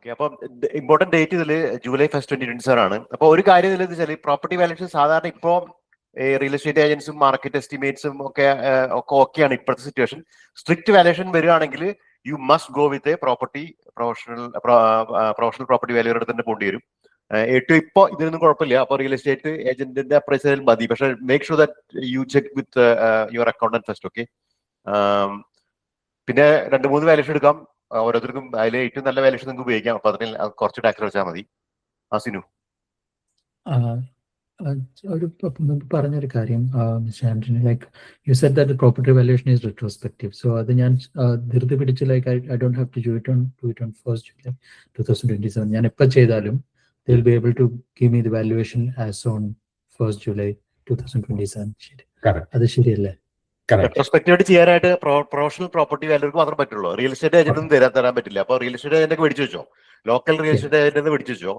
Okay. അപ്പം important date ഇതിൽ July 1, 2027 ആണ്. അപ്പോൾ ഒരു കാര്യം ഇതിൽ വെച്ചാൽ പ്രോപ്പർട്ടി വാല്യൂഷൻ സാധാരണ ഇപ്പോൾ റിയൽ എസ്റ്റേറ്റ് ഏജൻസും മാർക്കറ്റ് എസ്റ്റിമേറ്റ്സും ഒക്കെ ഓക്കെയാണ് ഇപ്പോഴത്തെ സിറ്റുവേഷൻ. സ്ട്രിക്റ്റ് വാല്യൂഷൻ വരികയാണെങ്കിൽ you must go with a professional property valuer തന്നെ പോകേണ്ടി വരും. ഏറ്റവും ഇപ്പോൾ ഇതിനൊന്നും കുഴപ്പമില്ല. അപ്പോൾ റിയൽ എസ്റ്റേറ്റ് ഏജന്റിന്റെ അപ്രൈസൽ മതി. പക്ഷേ make sure that you check with your accountant first. Okay. പിന്നെ 2-3 വാല്യൂഷൻ എടുക്കാം. ഓരോരുത്തർക്കും അതിൽ ഏറ്റവും നല്ല വാല്യൂഷൻ നിങ്ങൾക്ക് ഉപയോഗിക്കാം. അപ്പൊ അതിന് കുറച്ച് ടാക്സ് വെച്ചാൽ മതി. സിനു ഒരു പറഞ്ഞൊരു കാര്യം, mister Antony, like you said that property valuation is retrospective. So അത് ഞാൻ ധൃതി പിടിച്ച് like I don't have to do it on 1st July 2027. ഞാൻ എപ്പോൾ ചെയ്താലും they will be able to give me the valuation as on 1st July 2027. ശരി, അത് ശരിയല്ലേ? റെട്രോസ്പെക്റ്റീവ് ചെയ്യാനായിട്ട് പ്രൊഫഷണൽ പ്രോപ്പർട്ടി വാല്യൂർക്ക് മാത്രം പറ്റുള്ളൂ. റിയൽ എസ്റ്റേറ്റ് ഏജന്റും തരാൻ പറ്റില്ല. അപ്പോൾ റിയൽ എസ്റ്റേറ്റ് ഏജന്റ് മേടിച്ചു വെച്ചോ, ലോക്കൽ റിയൽ എസ്റ്റേറ്റ് ഏജന്റ് മേടിച്ചു വെച്ചോ.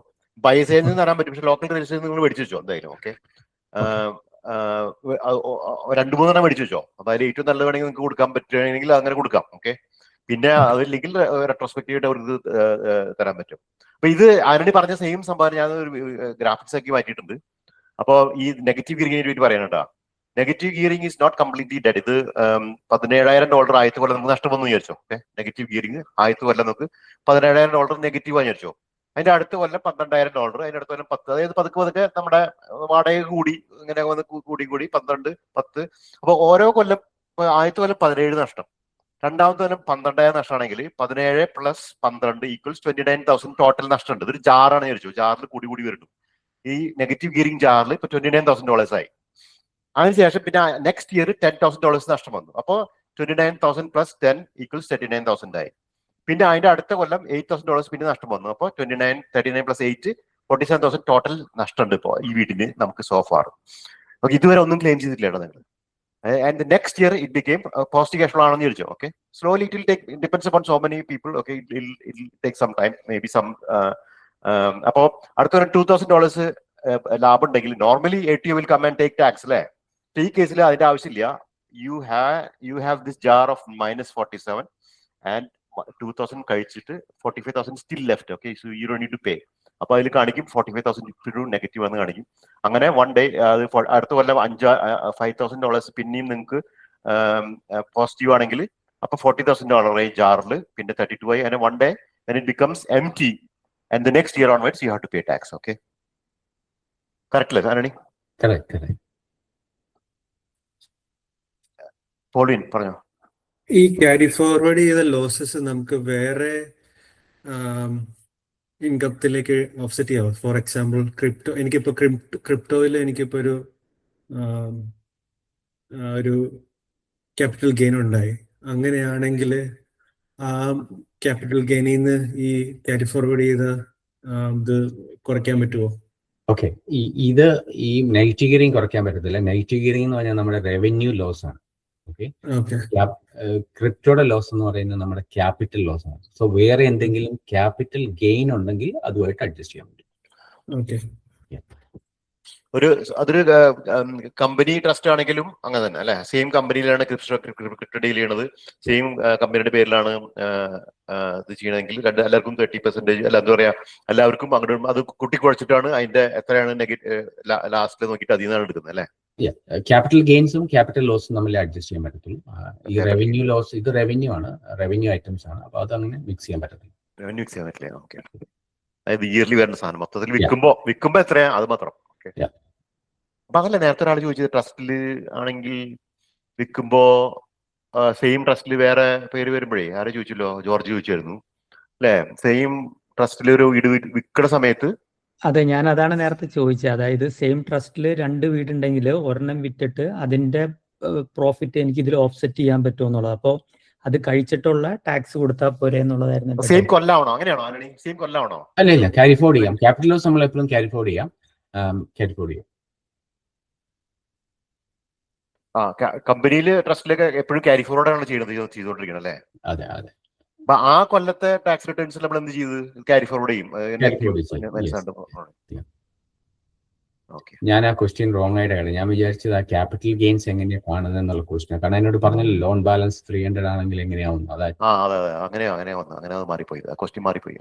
ബൈസേജിൽ നിന്ന് തരാൻ പറ്റും, പക്ഷെ ലോക്കൽ റിയൽ എസ്റ്റേറ്റ് നിങ്ങൾ മേടിച്ചു വെച്ചോ എന്തായാലും. ഓക്കെ. 2-3 മേടിച്ചു വെച്ചോ. അപ്പൊ അതിൽ ഏറ്റവും നല്ലത് വേണമെങ്കിൽ നിങ്ങൾക്ക് കൊടുക്കാൻ പറ്റുകയാണെങ്കിൽ അങ്ങനെ കൊടുക്കാം. ഓക്കെ. പിന്നെ അതില്ലെങ്കിൽ റെട്രോസ്പെക്റ്റീവായിട്ട് അവർക്ക് തരാൻ പറ്റും. അപ്പൊ ഇത് ആന്റണി പറഞ്ഞ സെയിം സംഭവം ഞാൻ ഒരു ഗ്രാഫിക്സ് ആക്കി മാറ്റിയിട്ടുണ്ട്. അപ്പോൾ ഈ നെഗറ്റീവ് ഗിയറിംഗിനെ പറ്റി പറയാനുണ്ടാ. Negative gearing is not completely dead. ഇത് $17,000 ആദ്യത്തെ കൊല്ലം നമുക്ക് നഷ്ടം വന്നു വിചാരിച്ചോ. ഓക്കെ. നെഗറ്റീവ് ഗിയറിംഗ് ആദ്യത്തെ കൊല്ലം നമുക്ക് $17,000 നെഗറ്റീവ് ആയി വിചാരിച്ചോ. അതിന്റെ അടുത്ത കൊല്ലം $12,000, അതിന്റെ അടുത്ത കൊല്ലം 10. അതായത് പതുക്കെ നമ്മുടെ വാടക കൂടി ഇങ്ങനെ കൂടി 12, 10. അപ്പൊ ഓരോ കൊല്ലം ആദ്യത്തെ കൊല്ലം 17 നഷ്ടം, രണ്ടാമത്തെ കൊല്ലം 12,000 നഷ്ടമാണെങ്കിൽ 17 + 12 = 29,000 ടോട്ടൽ നഷ്ടമുണ്ട്. ഇതൊരു ജാറാണ് വിചാരിച്ചു. ജാറിൽ കൂടി വരുന്നു. ഈ നെഗറ്റീവ് ഗിയറിംഗ് ജാറിൽ ഇപ്പൊ $29,000 ആയി. അതിനുശേഷം പിന്നെ നെക്സ്റ്റ് ഇയർ $10,000 നഷ്ടം വന്നു. അപ്പോൾ 29,000 + 10 = 39,000 ആയി. പിന്നെ അതിന്റെ അടുത്ത കൊല്ലം $8,000 പിന്നെ നഷ്ടം വന്നു. അപ്പോൾ 39 + 8 47,000 ടോട്ടൽ നഷ്ടമുണ്ട് ഇപ്പോൾ ഈ വീടിന് നമുക്ക് സോഫാർ. ഓക്കെ. ഇതുവരെ ഒന്നും ക്ലെയിം ചെയ്തിട്ടില്ല നിങ്ങൾ. And the next year it became positive cash flow ആണെന്ന് ചോദിച്ചു. Okay. Slowly it will take, it depends upon so many people. Okay. It will take some time, maybe some. അപ്പോൾ അടുത്ത $2,000 ലാഭം ഉണ്ടെങ്കിൽ normally ATO will come and take tax അല്ലേ. ഈ കേസിൽ അതിന്റെ ആവശ്യമില്ല. You have this jar of -47 and 2,000 കഴിച്ചിട്ട് 45,000 still left. Okay. So you don't need to pay. അപ്പൊ അതിൽ കാണിക്കും 45,000 ഇപ്പോഴും നെഗറ്റീവ് എന്ന് കാണിക്കും. അങ്ങനെ 1 day അടുത്ത കൊല്ലം $5,000 പിന്നെയും നിങ്ങൾക്ക് പോസിറ്റീവ് ആണെങ്കിൽ അപ്പൊ $40,000 ജാറിൽ പിന്നെ 32 ആയി. അങ്ങനെ 1 day then it becomes empty and the next year onwards you have to pay tax. Okay. Correct അല്ലേ ആന്റണി? Correct. പോളിൻ പറഞ്ഞോ. ഈ ക്യാരി ഫോർവേഡ് ചെയ്ത ലോസസ് നമുക്ക് വേറെ ഇൻകത്തിലേക്ക് ഓഫ്സെറ്റ് ചെയ്യാം. ഫോർ എക്സാമ്പിൾ ക്രിപ്റ്റോയിൽ എനിക്കിപ്പോ ഒരു ക്യാപിറ്റൽ ഗെയിൻ ഉണ്ടായി. അങ്ങനെയാണെങ്കിൽ ആ ക്യാപിറ്റൽ ഗെയിനിൽ നിന്ന് ഈ ക്യാരി ഫോർവേഡ് ചെയ്ത ഇത് കുറയ്ക്കാൻ പറ്റുമോ? ഓക്കെ. ഇത് ഈ നെഗറ്റീവ് ഗിയറിംഗ് കുറയ്ക്കാൻ പറ്റത്തില്ല. നെഗറ്റീവ് ഗിയറിംഗ് എന്ന് പറഞ്ഞാൽ നമ്മുടെ റവന്യൂ ലോസ് ആണ്. ഓക്കെ. ക്രിപ്റ്റോയുടെ ലോസ് എന്ന് പറയുന്നത് നമ്മുടെ ക്യാപിറ്റൽ ലോസ് ആണ്. സോ വേറെ എന്തെങ്കിലും ക്യാപിറ്റൽ ഗെയിൻ ഉണ്ടെങ്കിൽ അതുമായിട്ട് അഡ്ജസ്റ്റ് ചെയ്യാൻ പറ്റും. ഓക്കെ. അതൊരു കമ്പനി ട്രസ്റ്റ് ആണെങ്കിലും അങ്ങനെ തന്നെ അല്ലെ. സെയിം കമ്പനിയിലാണ് ക്രിപ്റ്റോ ഡീൽ ചെയ്യണത്, സെയിം കമ്പനിയുടെ പേരിലാണ് ഇത് ചെയ്യണമെങ്കിൽ എല്ലാവർക്കും 30% അല്ല എന്താ പറയാ, എല്ലാവർക്കും അങ്ങോട്ടും അത് കുട്ടിക്കുഴച്ചിട്ടാണ് അതിന്റെ എത്രയാണ് ലാസ്റ്റിൽ നോക്കിയിട്ട് അതിൽ നിന്നാണ് എടുക്കുന്നത് അല്ലെ. ക്യാപിറ്റൽ ഗെയിൻസും ക്യാപിറ്റൽ ലോസും തമ്മിൽ അഡ്ജസ്റ്റ് ചെയ്യാൻ പറ്റത്തുള്ളൂ. ഈ റവന്യൂ ലോസ്, ഇത് റവന്യൂ ആണ്, റവന്യൂ ഐറ്റംസ് ആണ്. അപ്പൊ അത് അങ്ങനെ മിക്സ് ചെയ്യാൻ പറ്റത്തില്ല. റവന്യൂ മിക്സ് ചെയ്യാൻ പറ്റില്ല. ഓക്കെ. അതായത് ഇയർലി വരുന്ന സാധനം മൊത്തത്തിൽ വിൽക്കുമ്പോ എത്രയാ അത് മാത്രം. ഓക്കെ. അപ്പൊ അതല്ല നേരത്തെ ഒരാൾ ചോദിച്ചത്, ട്രസ്റ്റില് ആണെങ്കിൽ വിൽക്കുമ്പോ സെയിം ട്രസ്റ്റില് വേറെ പേര് വരുമ്പോഴേ ആരെ ചോദിച്ചല്ലോ, ജോർജ് ചോദിച്ചായിരുന്നു അല്ലെ. സെയിം ട്രസ്റ്റില് ഒരു വീട് വിൽക്കുന്ന സമയത്ത് അതെ, ഞാൻ അതാണ് നേരത്തെ ചോദിച്ചത്. അതായത് സെയിം ട്രസ്റ്റിൽ 2 വീടുണ്ടെങ്കിൽ ഒരെണ്ണം വിറ്റിട്ട് അതിന്റെ പ്രോഫിറ്റ് എനിക്ക് ഇതിൽ ഓഫ്സെറ്റ് ചെയ്യാൻ പറ്റുമോ എന്നുള്ളത്. അപ്പോൾ അത് കഴിച്ചിട്ടുള്ള ടാക്സ് കൊടുത്താൽ പോരെ എന്നുള്ളതായിരുന്നു. സെയിം കൊല്ലാവണോ? അങ്ങനെയാണോ ആന്റണി? സെയിം കൊല്ലാവണോ? അല്ല, ക്യാരി ഫോർവേഡ് ചെയ്യാം. ക്യാപിറ്റൽ ലോസ് നമ്മൾ എപ്പോഴും ക്യാരി ഫോർവേഡ് ചെയ്യാം. കമ്പനിയില് ട്രസ്റ്റിലൊക്കെ എപ്പോഴും ക്യാരി ഫോർവേഡ് ആണ് ചെയ്തോണ്ടിരിക്കുന്നത് അല്ലേ. അതെ. അപ്പൊ ആ കൊല്ലത്തെ ടാക്സ് റിട്ടേൺസ് നമ്മൾ എന്ത് ചെയ്ത് ക്യാരി ഫോർവേഡ് ചെയ്യും. ഞാൻ ആ ക്വസ്റ്റ്യൻ റോങ് ആയിട്ടാണ്. ഞാൻ വിചാരിച്ചത് ആ ക്യാപിറ്റൽ ഗെയിൻസ് എങ്ങനെയാണ് കാണുന്നത് എന്നുള്ള ക്വസ്റ്റ്യൻ. കാരണം എന്നോട് പറഞ്ഞല്ലോ ലോൺ ബാലൻസ് 300 ആണെങ്കിൽ എങ്ങനെയാവുന്നു. അതെ, അങ്ങനെ അത് മാറിപ്പോയി, ക്വസ്റ്റ്യൻ മാറിപ്പോയി.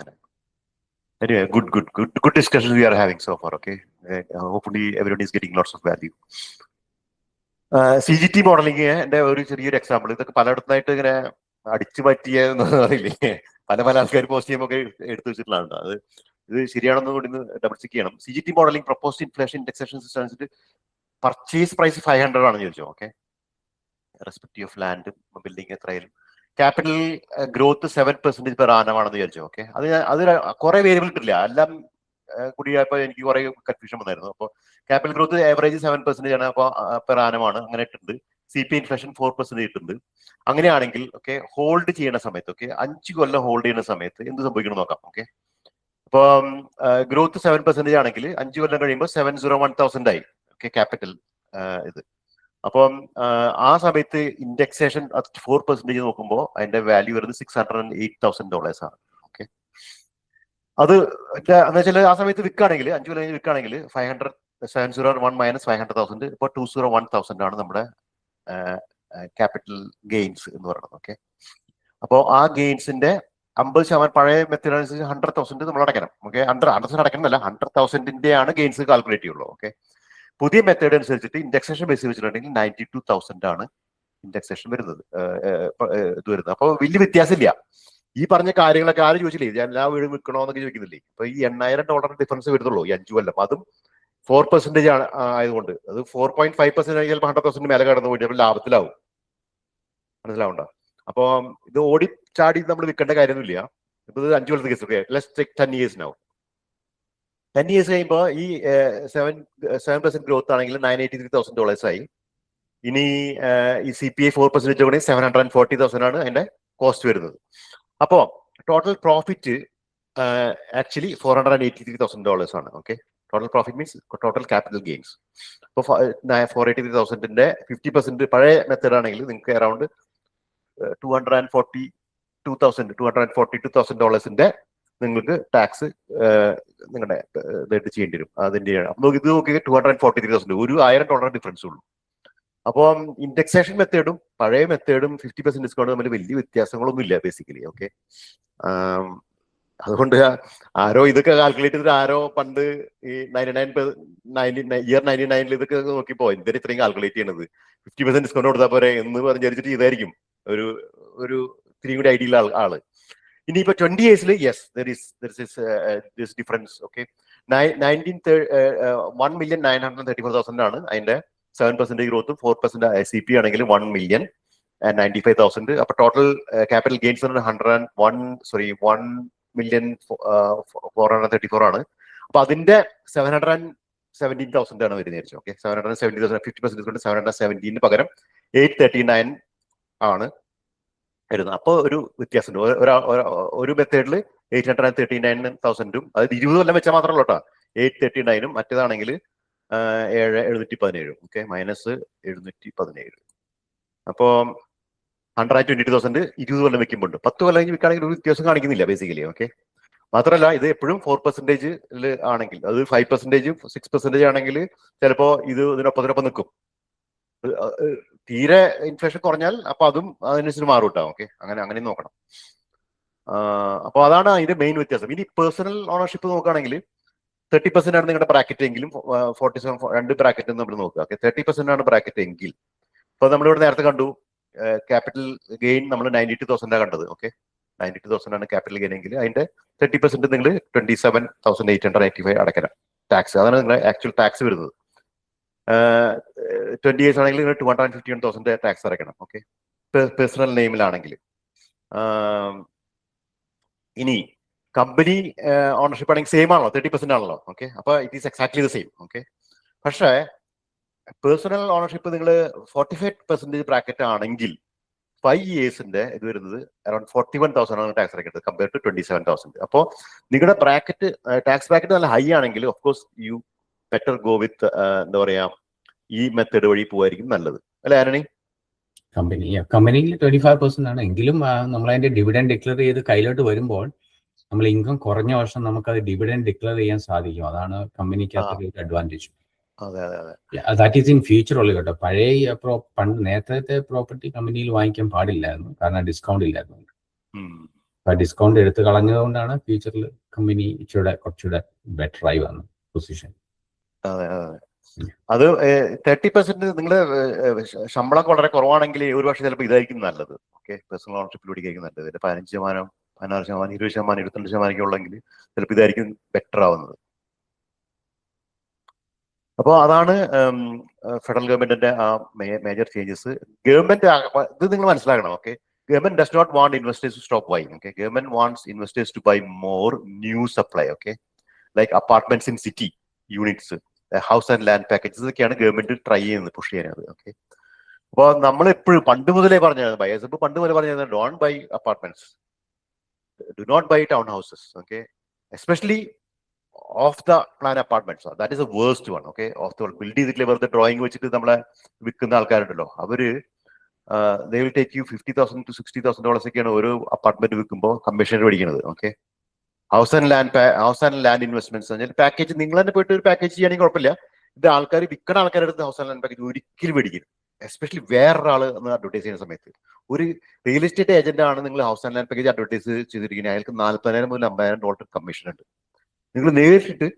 Anyway, good discussions we are having so far. Okay, hopefully everybody is getting lots of value. CGT മോഡലിംഗിന്റെ ഒരു ചെറിയൊരു എക്സാമ്പിൾ, ഇതൊക്കെ പലയിടത്തായിട്ട് ഇങ്ങനെ അടിച്ചു പറ്റിയെന്ന് അറിയില്ലേ, പല ആൾക്കാർ പോസ്റ്റ് ചെയ്യുമ്പോൾ ഒക്കെ എടുത്തു വെച്ചിട്ടുള്ളതാണ്. അത് ഇത് ശരിയാണെന്ന് കൂടി ഡബിൾ ചെക്ക് ചെയ്യണം. CGT modelling proposed inflation indexation system അനുസരിച്ച് പർച്ചേസ് പ്രൈസ് 500 ആണെന്ന് ചോദിച്ചോ. Okay, respective of land building എത്രയായാലും ക്യാപിറ്റൽ ഗ്രോത്ത് 7% പെർ ആനം ആണെന്ന് വിചാരിച്ചു. ഓക്കെ, അത് കുറെ വേരിയബിൾ ഇട്ടില്ല, എല്ലാം കൂടിയപ്പോൾ എനിക്ക് കുറെ കൺഫ്യൂഷൻ വന്നായിരുന്നു. അപ്പോൾ ക്യാപിറ്റൽ ഗ്രോത്ത് ആവറേജ് 7% ആണ്, അപ്പോൾ പെർ ആനമാണ്, അങ്ങനെ ഇട്ടുണ്ട്. CPI ഇൻഫ്ലേഷൻ 4% ഇട്ടുണ്ട്. അങ്ങനെയാണെങ്കിൽ ഓക്കെ, ഹോൾഡ് ചെയ്യുന്ന സമയത്ത്, ഓക്കെ 5 കൊല്ലം ഹോൾഡ് ചെയ്യുന്ന സമയത്ത് എന്ത് സംഭവിക്കണം നോക്കാം. ഓക്കെ, അപ്പം ഗ്രോത്ത് 7% ആണെങ്കിൽ 5 കൊല്ലം കഴിയുമ്പോൾ 701,000 ആയി. ഓക്കെ, ക്യാപിറ്റൽ ഇത്. അപ്പം ആ സമയത്ത് ഇൻഡെക്സേഷൻ 4% നോക്കുമ്പോൾ അതിന്റെ വാല്യൂ വരുന്നത് $608,000 ആണ്. ഓക്കെ, അത് എന്ന് വെച്ചാൽ ആ സമയത്ത് വിൽക്കുകയാണെങ്കിൽ 5 കൊല്ലം കഴിഞ്ഞ് വിൽക്കുകയാണെങ്കിൽ 701 മൈനസ് 500,000, ഇപ്പോൾ 201,000 ആണ് നമ്മുടെ ക്യാപിറ്റൽ ഗെയിൻസ് എന്ന് പറയുന്നത്. ഓക്കെ, അപ്പോൾ ആ ഗെയിൻസിന്റെ 50% പഴയ മെത്തേഡ് അനുസരിച്ച് 100,000 നമ്മൾ അടയ്ക്കണം. ഓക്കെ, 100,000 അടയ്ക്കണമെന്നല്ല, 100,000 ആണ് ഗെയിൻസ് കാൽക്കുലേറ്റ് ചെയ്യുള്ളൂ. ഓക്കെ, പുതിയ മെത്തേഡ് അനുസരിച്ചിട്ട് ഇൻഡെക്സേഷൻ ബേസ് വെച്ചിട്ടുണ്ടെങ്കിൽ 92,000 ആണ് ഇൻഡെക്സേഷൻ വരുന്നത്. അപ്പോൾ വലിയ വ്യത്യാസമില്ല. ഈ പറഞ്ഞ കാര്യങ്ങളൊക്കെ ആരും ചോദിച്ചില്ലേ, ഞാൻ എല്ലാ വീടും വിൽക്കണോ എന്നൊക്കെ ചോദിക്കുന്നില്ലേ. ഇപ്പൊ ഈ $8,000 ഡിഫറൻസ് വരുന്നുള്ളൂ ഈ 5 കൊല്ലം, അതും 4% ആണ് ആയതുകൊണ്ട്. അത് 4.5% ആയി ചിലപ്പോൾ 100,000 മേലെ കടന്നു പോയിട്ട് ലാഭത്തിലാവും. മനസ്സിലാവണ്ട. അപ്പൊ ഇത് ഓടിച്ചാടി നമ്മൾ വിൽക്കേണ്ട കാര്യമൊന്നുമില്ല. ഇപ്പൊ ഇത് 5 കൊല്ലത്തെ case. Okay, let's take 10 years now. 10 years കഴിയുമ്പോൾ ഈ 7% ഗ്രോത്ത് ആണെങ്കിൽ $983,000 ആയി. ഇനി ഈ CPI 4% കൂടി 740,000 ആണ് അതിന്റെ കോസ്റ്റ് വരുന്നത്. അപ്പോ ടോട്ടൽ പ്രോഫിറ്റ് ആക്ച്വലി $483,000 ആണ്. Okay, total profit means total capital gains. അപ്പോൾ 483,000ന്റെ 50% പഴയ മെത്തേഡ് ആണെങ്കിൽ നിങ്ങൾക്ക് അറൌണ്ട് $242,000 നിങ്ങൾക്ക് ടാക്സ് നിങ്ങളുടെ ഇതായിട്ട് ചെയ്യേണ്ടി വരും. അതിന്റെ അപ്പൊ ഇത് നോക്കി $243,000, ഒരു $1,000 ഡിഫറൻസ് ഉള്ളൂ. അപ്പം ഇൻഡെക്സേഷൻ മെത്തേഡും പഴയ മെത്തേഡും 50% ഡിസ്കൗണ്ട് തമ്മിൽ വലിയ വ്യത്യാസങ്ങളൊന്നും ഇല്ല ബേസിക്കലി. ഓക്കെ, അതുകൊണ്ട് ആരോ ഇതൊക്കെ കാൽക്കുലേറ്റ് ചെയ്തിട്ട് ആരോ പണ്ട് ഈ 99 ഇതൊക്കെ നോക്കിപ്പോ എന്തിനാ ഇത്രയും കാൽക്കുലേറ്റ് ചെയ്യണത്, 50% ഡിസ്കൗണ്ട് കൊടുത്താൽ പോരെ എന്ന് വിചാരിച്ചിട്ട് ഇതായിരിക്കും ഒരു ഇത്തിരി കൂടി ഐഡിയ ഉള്ള ആള്. ഇനിയിപ്പോ 20 years yes this difference. Okay, 1,934,000 ആണ് അതിന്റെ 7% ഗ്രോത്തും 4% CPI ആണെങ്കിൽ 1,095,000. അപ്പൊ ടോട്ടൽ ക്യാപിറ്റൽ ഗെയിൻസ് 1,434,000 ആണ്. അപ്പൊ അതിന്റെ 717,000 ആണ് വരുന്നത്. ഓക്കെ, 717,000 50% ഡിസ്കൗണ്ട് 717 പകരം 839 ആണ് വരുന്നത്. അപ്പോൾ ഒരു വ്യത്യാസമുണ്ട്. ഒരു മെത്തേഡിൽ 839,000, അതായത് 20 കൊല്ലം വെച്ചാൽ മാത്രമല്ല കേട്ടോ 839, മറ്റേതാണെങ്കിൽ 717. Okay, minus 717. അപ്പോൾ 122,000 20 കൊല്ലം വെക്കുമ്പോൾ 10 കൊല്ലം കഴിഞ്ഞ് വിൽക്കുകയാണെങ്കിൽ ഒരു വ്യത്യാസം കാണിക്കുന്നില്ല ബേസിക്കലി. ഓക്കെ, മാത്രമല്ല ഇത് എപ്പോഴും 4% ആണെങ്കിൽ, അത് 5% 6% ആണെങ്കിൽ ചിലപ്പോ ഇത് ഇതിനൊപ്പം നിൽക്കും. തീരെ ഇൻഫ്ലേഷൻ കുറഞ്ഞാൽ അപ്പൊ അതും അതിനനുസരിച്ച് മാറും കേട്ടോ. ഓക്കെ, അങ്ങനെ നോക്കണം. അപ്പൊ അതാണ് അതിന്റെ മെയിൻ വ്യത്യാസം. ഇനി പേഴ്സണൽ ഓണർഷിപ്പ് നോക്കുകയാണെങ്കിൽ 30% ആണ് നിങ്ങളുടെ ബ്രാക്കറ്റ് എങ്കിലും 47 2 ബ്രാക്കറ്റ് നമ്മൾ നോക്കുക. ഓക്കെ, 30% ആണ് ബ്രാക്കറ്റ് എങ്കിൽ, ഇപ്പൊ നമ്മളിവിടെ നേരത്തെ കണ്ടു ക്യാപിറ്റൽ ഗെയിൻ നമ്മൾ 92,000 കണ്ടത്. ഓക്കെ, 92,000 ആണ് ക്യാപിറ്റൽ ഗെയിൻ എങ്കിൽ അതിന്റെ 30% നിങ്ങൾ 27,885 അടയ്ക്കണം ടാക്സ്. അതാണ് നിങ്ങളുടെ ആക്ച്വൽ ടാക്സ് വരുന്നത്. 20 years ആണെങ്കിൽ നിങ്ങൾ 251,000 ടാക്സ് അടയ്ക്കണം. ഓക്കെ, പേഴ്സണൽ നെയിമിലാണെങ്കിൽ. ഇനി കമ്പനി ഓണർഷിപ്പ് ആണെങ്കിൽ സെയിം ആണല്ലോ, 30% ആണല്ലോ. ഓക്കെ, അപ്പൊ it is exactly the same. Okay, പക്ഷേ പേഴ്സണൽ ഓണർഷിപ്പ് നിങ്ങൾ 45% ബ്രാക്കറ്റ് ആണെങ്കിൽ 5 yearsന്റെ ഇത് വരുന്നത് അറൌണ്ട് 41,000 ആണ് ടാക്സ് അടയ്ക്കേണ്ടത് കമ്പയർ ടു 27,000. അപ്പോൾ നിങ്ങളുടെ ബ്രാക്കറ്റ് ടാക്സ് ബ്രാക്കറ്റ് നല്ല ഹൈ ആണെങ്കിൽ of course you better go with എന്താ പറയാ ഈ മെത്തേഡ് വഴി പോവായിരിക്കും നല്ലത്, അല്ലെ ആന്റണി? കമ്പനിയിൽ 25% ആണ് എങ്കിലും നമ്മൾ അതിന്റെ ഡിവിഡൻഡ് ഡിക്ലെയർ ചെയ്ത് കയ്യിലോട്ട് വരുമ്പോൾ നമ്മൾ ഇൻകം കുറഞ്ഞ വർഷം നമുക്ക് അത് ഡിവിഡൻഡ് ഡിക്ലെയർ ചെയ്യാൻ സാധിക്കും. അതാണ് കമ്പനിക്കകത്ത് ഒരു advantage. That is in future ഉള്ളു കേട്ടോ. പഴയ നേരത്തെ പ്രോപ്പർട്ടി കമ്പനിയിൽ വാങ്ങിക്കാൻ പാടില്ലായിരുന്നു, കാരണം ഡിസ്കൗണ്ട് ഇല്ലായിരുന്നു. അപ്പൊ ഡിസ്കൗണ്ട് എടുത്ത് കളഞ്ഞതുകൊണ്ടാണ് ഫ്യൂച്ചറിൽ കമ്പനി കുറച്ചുകൂടെ ബെറ്റർ ആയി വന്നത് പൊസിഷൻ. അതെ അതെ, അത് 30% നിങ്ങള് ശമ്പളം വളരെ കുറവാണെങ്കിൽ ഒരു പക്ഷേ ചിലപ്പോൾ ഇതായിരിക്കും നല്ലത്. ഓക്കെ, പേഴ്സണൽ ഓണർഷിപ്പിൽ പിടിക്കായിരിക്കും നല്ലത്. 15%, 16%, 20%, 22% ഉള്ളെങ്കിൽ ചിലപ്പോൾ ഇതായിരിക്കും ബെറ്റർ ആവുന്നത്. അപ്പോൾ അതാണ് ഫെഡറൽ ഗവൺമെന്റിന്റെ ആ മേജർ ചേഞ്ചസ്. ഗവൺമെന്റ് ഇത് നിങ്ങൾ മനസ്സിലാക്കണം. Okay, government does not want investors to stop buying. Okay, government wants investors to buy more new supply. Okay, like apartments in city units, house and land packages ഒക്കെയാണ് government try ചെയ്യുന്നത്, push ചെയ്യുന്നത്. Okay, അപ്പോൾ നമ്മൾ എപ്പോഴും പണ്ട് മുതലേ പറഞ്ഞത്, buyers ഇപ്പോൾ പണ്ട് മുതലേ പറഞ്ഞത്, don't buy apartments, do not buy town houses. Okay, especially off the plan apartments, that is a worst one. Okay, off the build ചെയ്തിട്ടില്ല വെറുതെ ഡ്രോയിങ് വെച്ചിട്ട് നമ്മളെ വിൽക്കുന്ന ആൾക്കാരുണ്ടല്ലോ, അവര് they will take you $50,000 to $60,000 ഒക്കെയാണ് ഒരു അപ്പാർട്ട്മെന്റ് വിൽക്കുമ്പോൾ കമ്മീഷൻ മേടിക്കുന്നത്. Okay, house and land investments package നിങ്ങൾ തന്നെ പോയിട്ട് ഒരു പാക്കേജ് ചെയ്യുകയാണെങ്കിൽ കുഴപ്പമില്ല. ഇത് ആൾക്കാർ വിൽക്കുന്ന ആൾക്കാരുടെ അടുത്ത് ഹൗസ് ആൻഡ് ലാൻഡ് പാക്കേജ് ഒരിക്കലും മേടിക്കരുത്. എസ്പെഷ്യലി വേറൊരാൾ എന്ന് അഡ്വർടൈസ് ചെയ്യുന്ന സമയത്ത്. ഒരു റിയൽ എസ്റ്റേറ്റ് ഏജന്റ് ആണ് നിങ്ങൾ house and land package advertise ചെയ്തിരിക്കുന്നത്, അയാൾക്ക് $40,000 മുതൽ $50,000 കമ്മീഷൻ ഉണ്ട്. നിങ്ങൾ നേരിട്ട്